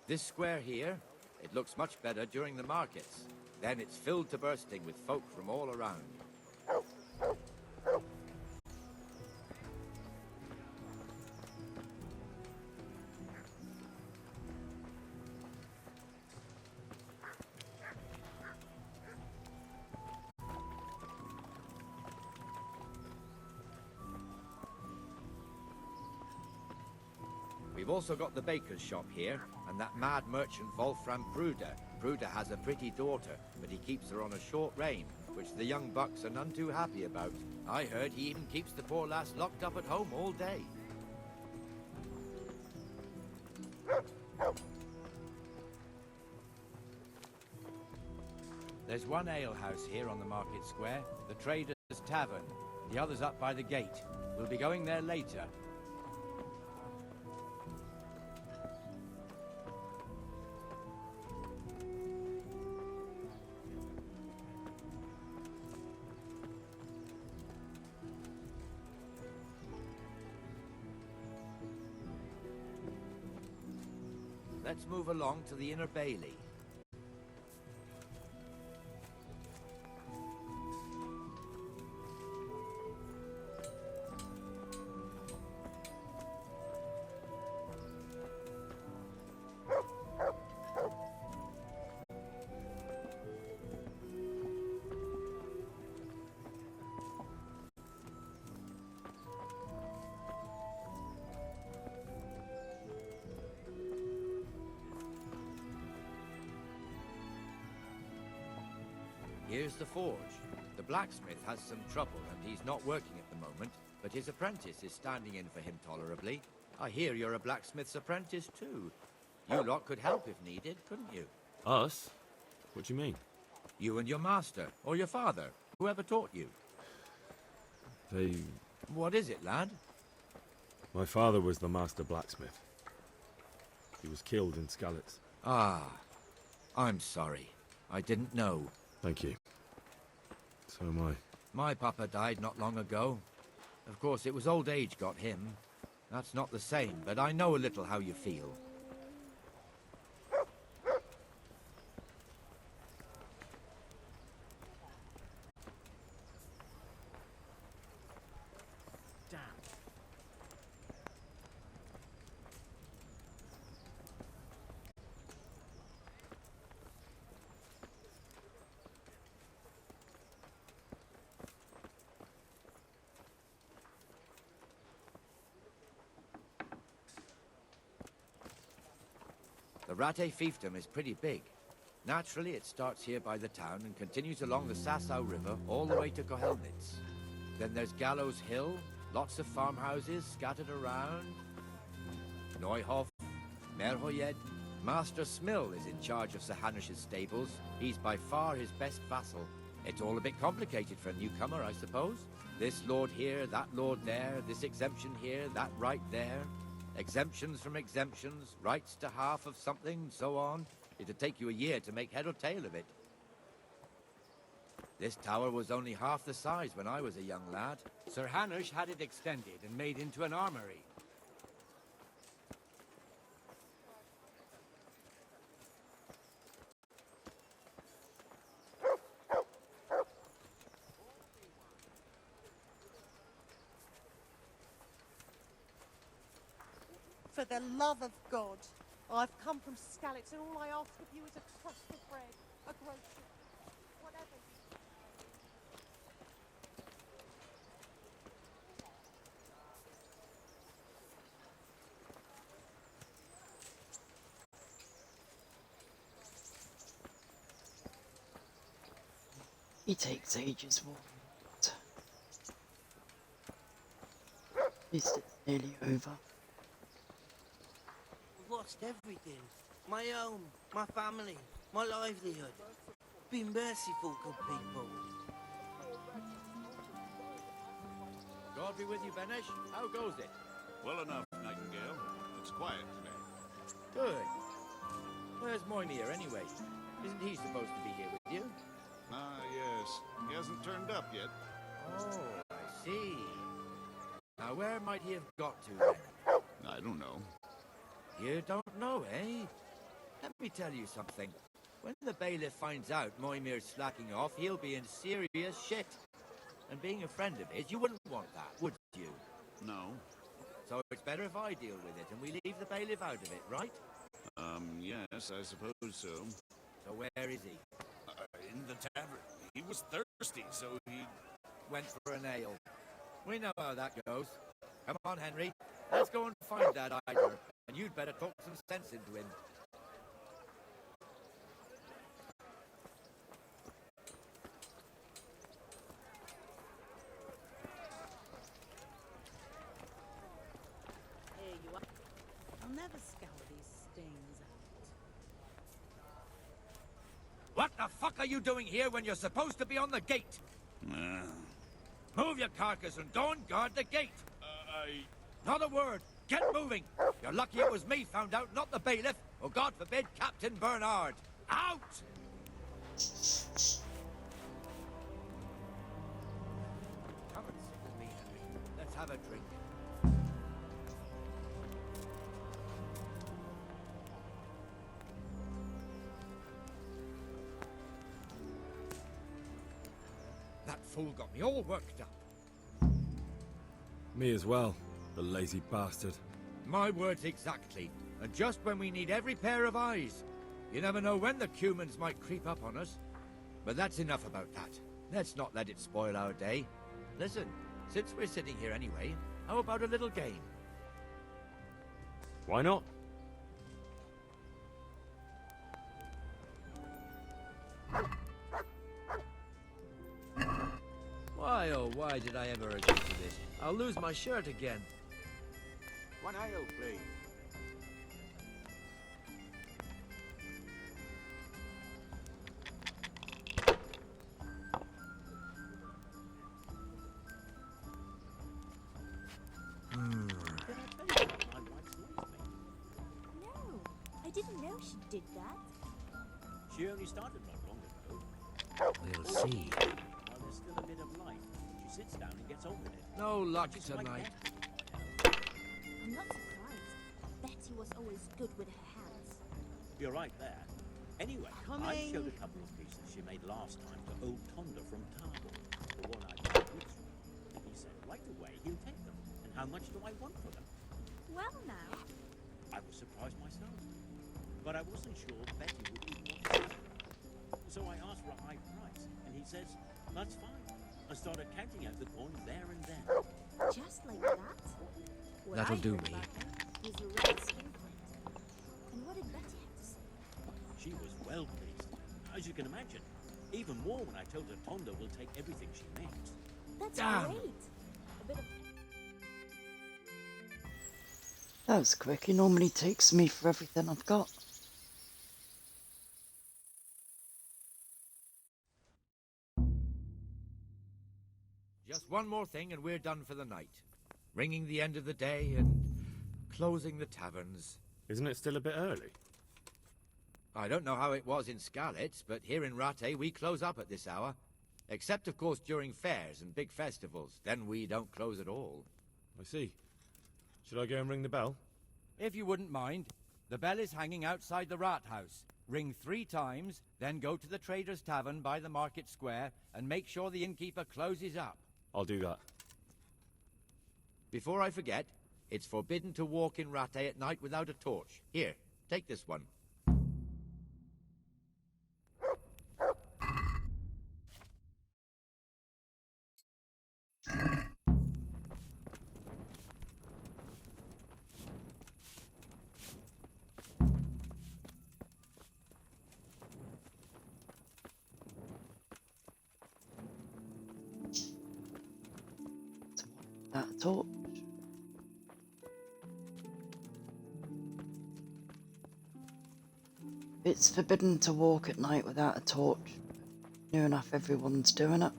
Speaker 22: This square here, it looks much better during the markets. Then it's filled to bursting with folk from all around. We've also got the baker's shop here, and that mad merchant Wolfram Bruder. Bruder has a pretty daughter, but he keeps her on a short rein, which the young bucks are none too happy about. I heard he even keeps the poor lass locked up at home all day. There's one alehouse here on the market square, the Trader's Tavern. The other's up by the gate. We'll be going there later. Let's move along to the Inner Bailey. Here's the forge. The blacksmith has some trouble and he's not working at the moment, but his apprentice is standing in for him tolerably. I hear you're a blacksmith's apprentice too. You lot could help if needed, couldn't you?
Speaker 3: Us? What do you mean?
Speaker 22: You and your master, or your father, whoever taught you.
Speaker 3: They...
Speaker 22: What is it, lad?
Speaker 3: My father was the master blacksmith. He was killed in Skalitz.
Speaker 22: Ah, I'm sorry. I didn't know.
Speaker 3: Thank you. So am I.
Speaker 22: My papa died not long ago. Of course, it was old age got him. That's not the same, but I know a little how you feel. The Rate fiefdom is pretty big. Naturally, it starts here by the town and continues along the Sasau River all the way to Kohelnitz. Then there's Gallows Hill, lots of farmhouses scattered around. Neuhof, Merhoyed. Master Smill is in charge of Sir Hanush's stables. He's by far his best vassal. It's all a bit complicated for a newcomer, I suppose. This lord here, that lord there, this exemption here, that right there. Exemptions from exemptions, rights to half of something, so on. It'd take you a year to make head or tail of it. This tower was only half the size when I was a young lad. Sir Hanush had it extended and made into an armory.
Speaker 18: For the love of God, I've come from Skalitz, and all I ask of you is a crust of bread, a grocery, whatever you...
Speaker 1: He takes ages, what? At least it's nearly over.
Speaker 8: Lost everything. My home, my family, my livelihood. Be merciful, good people.
Speaker 22: God be with you, Benesh. How goes it?
Speaker 12: Well enough, Nightingale. It's quiet today.
Speaker 22: Good. Where's Moynir anyway? Isn't he supposed to be here with you?
Speaker 12: Ah, yes. He hasn't turned up yet.
Speaker 22: Oh, I see. Now where might he have got to then?
Speaker 12: I don't know.
Speaker 22: You don't know, eh? Let me tell you something. When the bailiff finds out Moimir's slacking off, he'll be in serious shit. And being a friend of his, you wouldn't want that, would you?
Speaker 12: No.
Speaker 22: So it's better if I deal with it and we leave the bailiff out of it, right?
Speaker 12: Yes, I suppose so.
Speaker 22: So where is he?
Speaker 12: In the tavern. He was thirsty, so he
Speaker 22: went for an ale. We know how that goes. Come on, Henry. Let's go and find that Ider. And you'd better talk some sense into him.
Speaker 9: Here you are. I'll never scour these stains out.
Speaker 22: What the fuck are you doing here when you're supposed to be on the gate? Move your carcass and go and guard the gate. Not a word. Get moving. You're lucky it was me found out, not the bailiff, or God forbid, Captain Bernard. Out! Come and sit with me, Henry. Let's have a drink. That fool got me all worked up.
Speaker 3: Me as well, the lazy bastard.
Speaker 22: My words exactly. And just when we need every pair of eyes. You never know when the Cumans might creep up on us. But that's enough about that. Let's not let it spoil our day. Listen, since we're sitting here anyway, how about a little game?
Speaker 3: Why not?
Speaker 22: Why, oh, why did I ever agree to this? I'll lose my shirt again.
Speaker 8: One ale, please.
Speaker 7: No, I didn't know she did that.
Speaker 14: She only started not long ago.
Speaker 22: We'll see.
Speaker 14: While there's still a bit of light, she sits down and gets on with it.
Speaker 22: No luck
Speaker 14: She's quite
Speaker 22: tonight.
Speaker 7: I'm not surprised. Betty was always good with her hands.
Speaker 14: You're right there. Anyway, I
Speaker 9: Coming.
Speaker 14: showed a couple of pieces she made last time to old Tonda from Tarbell, the one I bought goods from. And he said right away he'll take them. And how much do I want for them?
Speaker 7: Well now.
Speaker 14: I was surprised myself. But I wasn't sure Betty would even want to sell them. So I asked for a high price, and he says, that's fine. I started counting out the coin there and then.
Speaker 7: Just like that? What
Speaker 22: That'll
Speaker 7: I
Speaker 22: do
Speaker 7: heard
Speaker 22: me.
Speaker 7: about her was a red skinflint. And what did Betty have to say?
Speaker 14: She was well pleased, as you can imagine. Even more when I told her Tonda will take everything she makes.
Speaker 7: That's
Speaker 22: Damn.
Speaker 7: great. A bit of
Speaker 1: That was quick. He normally takes me for everything I've got.
Speaker 22: Just one more thing and we're done for the night. Ringing the end of the day and closing the taverns.
Speaker 3: Isn't it still a bit early?
Speaker 22: I don't know how it was in Skalitz, but here in Rattay we close up at this hour. Except, of course, during fairs and big festivals. Then we don't close at all.
Speaker 3: I see. Should I go and ring the bell?
Speaker 22: If you wouldn't mind, the bell is hanging outside the rat house. Ring 3 times, then go to the Trader's Tavern by the market square and make sure the innkeeper closes up.
Speaker 3: I'll do that.
Speaker 22: Before I forget, it's forbidden to walk in Rattay at night without a torch. Here, take this one.
Speaker 1: That torch. It's forbidden to walk at night without a torch. Near enough everyone's doing it.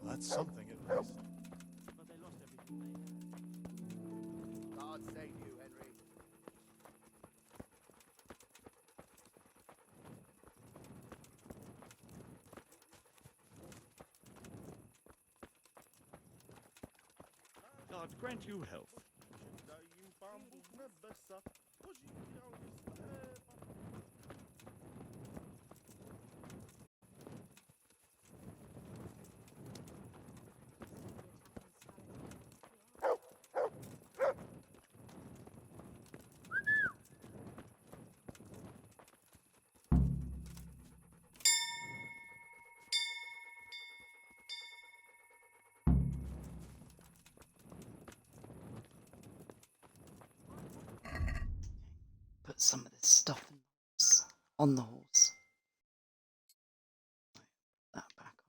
Speaker 21: That's something at least.
Speaker 22: God save you, Henry.
Speaker 12: God grant you health.
Speaker 1: Put some of this stuff on the horse. That back on.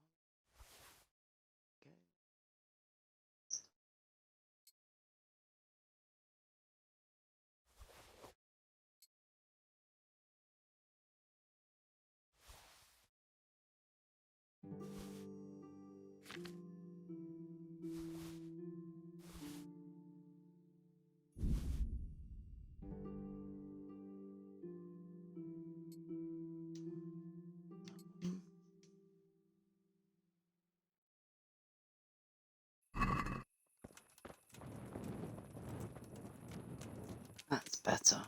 Speaker 1: That's better.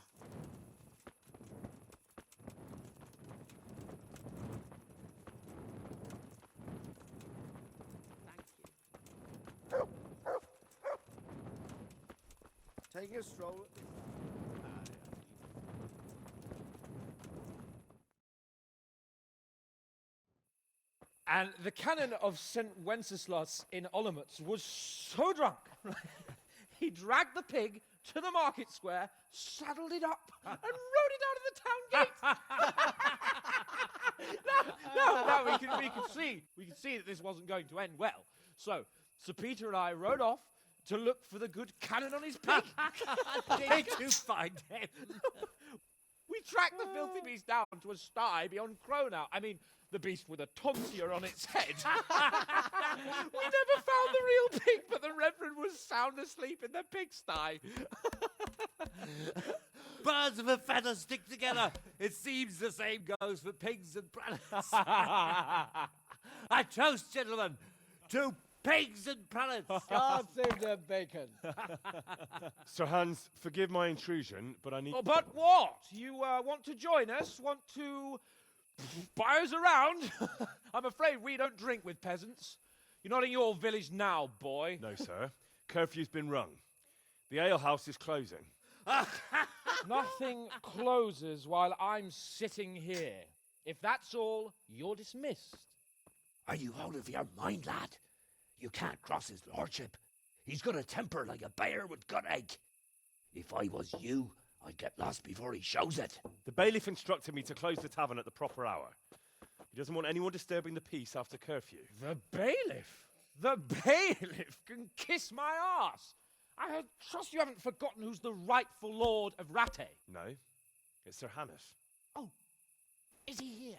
Speaker 6: Taking a stroll.
Speaker 10: And the canon of St. Wenceslas in Olomouc was so drunk, he dragged the pig to the market square, saddled it up, and rode it out of the town gate. no, we could see that this wasn't going to end well. So, Sir Peter and I rode off to look for the good canon on his pig.
Speaker 14: Did you find him?
Speaker 10: We tracked the filthy beast down to a sty beyond Cronau. I mean, the beast with a tonsure on its head. We never found the real pig, but the Reverend was sound asleep in the pigsty.
Speaker 14: Birds of a feather stick together. It seems the same goes for pigs and prelates. I toast, gentlemen, to pigs and prelates.
Speaker 2: God save the bacon.
Speaker 3: Sir Hans, forgive my intrusion, but I need...
Speaker 10: Oh, but what? You want to join us? Want to buy us around? I'm afraid we don't drink with peasants. You're not in your village now, boy.
Speaker 3: No, sir. Curfew's been rung. The alehouse is closing.
Speaker 10: Nothing closes while I'm sitting here. If that's all, you're dismissed.
Speaker 14: Are you out of your mind, lad? You can't cross his lordship. He's got a temper like a bear with gut ache. If I was you, I'd get lost before he shows it.
Speaker 3: The bailiff instructed me to close the tavern at the proper hour. He doesn't want anyone disturbing the peace after curfew.
Speaker 10: The bailiff? The bailiff can kiss my arse. I trust you haven't forgotten who's the rightful lord of Rattay.
Speaker 3: No, it's Sir Hannes.
Speaker 10: Oh, is he here?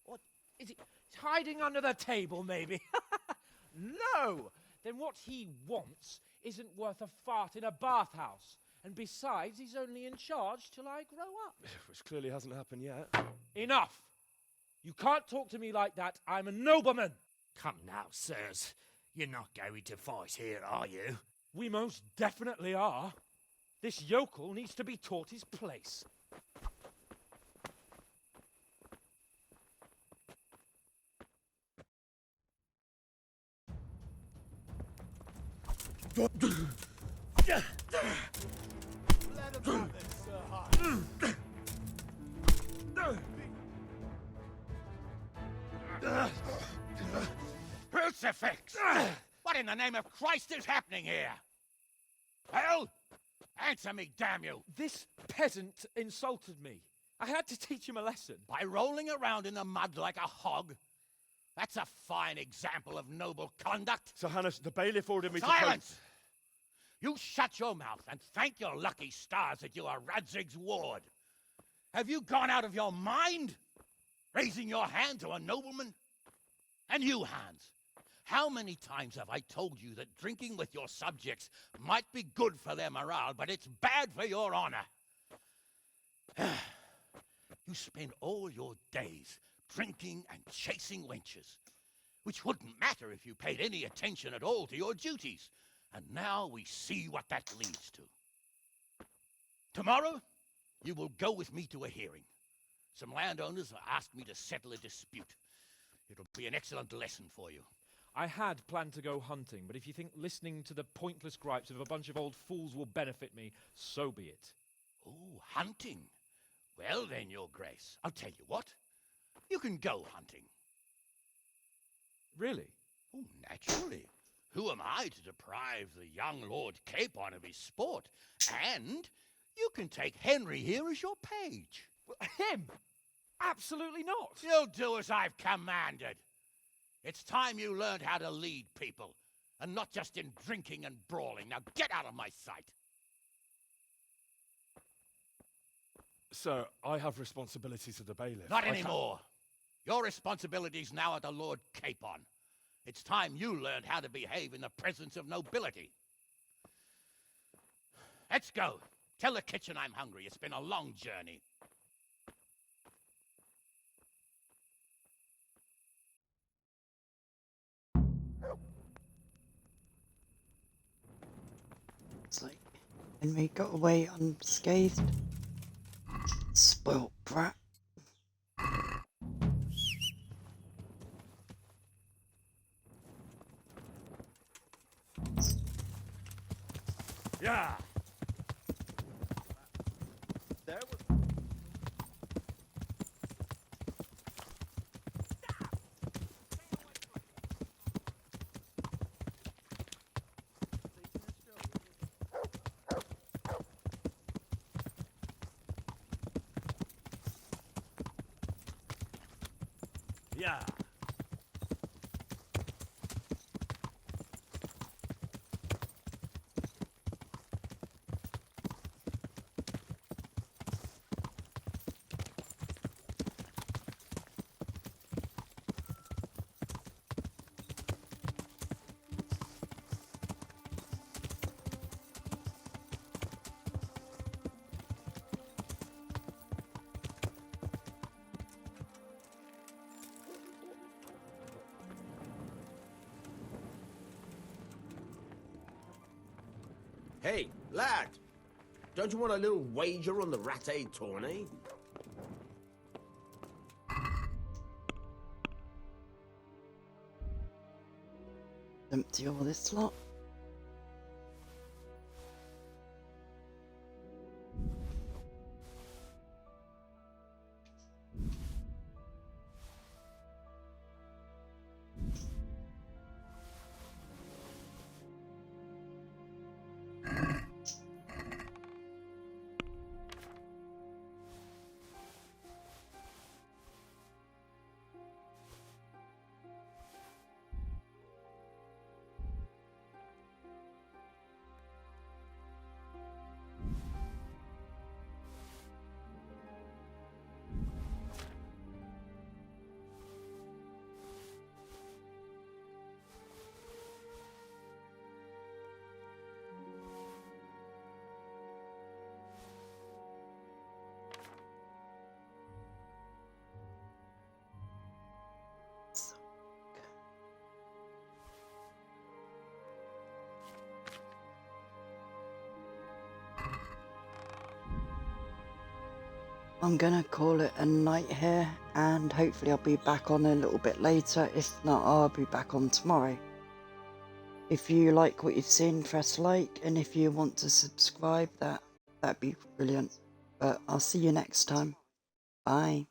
Speaker 10: What is he hiding under the table, maybe? No! Then what he wants isn't worth a fart in a bathhouse. And besides, he's only in charge till I grow up.
Speaker 3: Which clearly hasn't happened yet.
Speaker 10: Enough! You can't talk to me like that. I'm a nobleman.
Speaker 14: Come now, sirs. You're not going to fight here, are you?
Speaker 10: We most definitely are. This yokel needs to be taught his place.
Speaker 21: Let him have it, Sir Hans.
Speaker 11: Crucifix! What in the name of Christ is happening here? Hell? Answer me, damn you!
Speaker 10: This peasant insulted me. I had to teach him a lesson.
Speaker 11: By rolling around in the mud like a hog? That's a fine example of noble conduct.
Speaker 3: Sir Hannes, the bailiff ordered me to...
Speaker 11: Silence! You shut your mouth and thank your lucky stars that you are Radzig's ward. Have you gone out of your mind? Raising your hand to a nobleman? And you, Hans, how many times have I told you that drinking with your subjects might be good for their morale, but it's bad for your honor? You spend all your days drinking and chasing wenches, which wouldn't matter if you paid any attention at all to your duties.
Speaker 4: And now we see what that leads to. Tomorrow, you will go with me to a hearing. Some landowners have asked me to settle a dispute. It'll be an excellent lesson for you.
Speaker 10: I had planned to go hunting, but if you think listening to the pointless gripes of a bunch of old fools will benefit me, so be it.
Speaker 4: Oh, hunting? Well then, Your Grace, I'll tell you what. You can go hunting.
Speaker 10: Really?
Speaker 4: Oh, naturally. Who am I to deprive the young Lord Capon of his sport? And you can take Henry here as your page.
Speaker 10: Him? Absolutely not.
Speaker 4: You'll do as I've commanded. It's time you learned how to lead people, and not just in drinking and brawling. Now get out of my sight.
Speaker 3: Sir, I have responsibilities to the bailiff.
Speaker 4: Not anymore. Your responsibilities now are the Lord Capon. It's time you learned how to behave in the presence of nobility. Let's go. Tell the kitchen I'm hungry. It's been a long journey.
Speaker 1: It's like Henry got away unscathed. Spoilt brat.
Speaker 4: Yeah.
Speaker 6: There was...
Speaker 4: Yeah.
Speaker 13: Hey, lad! Don't you want a little wager on the Rattay tourney?
Speaker 1: Empty all this lot. I'm gonna call it a night here, and hopefully I'll be back on a little bit later. If not, I'll be back on tomorrow. If you like what you've seen, press like, and if you want to subscribe, that'd be brilliant. But I'll see you next time. Bye.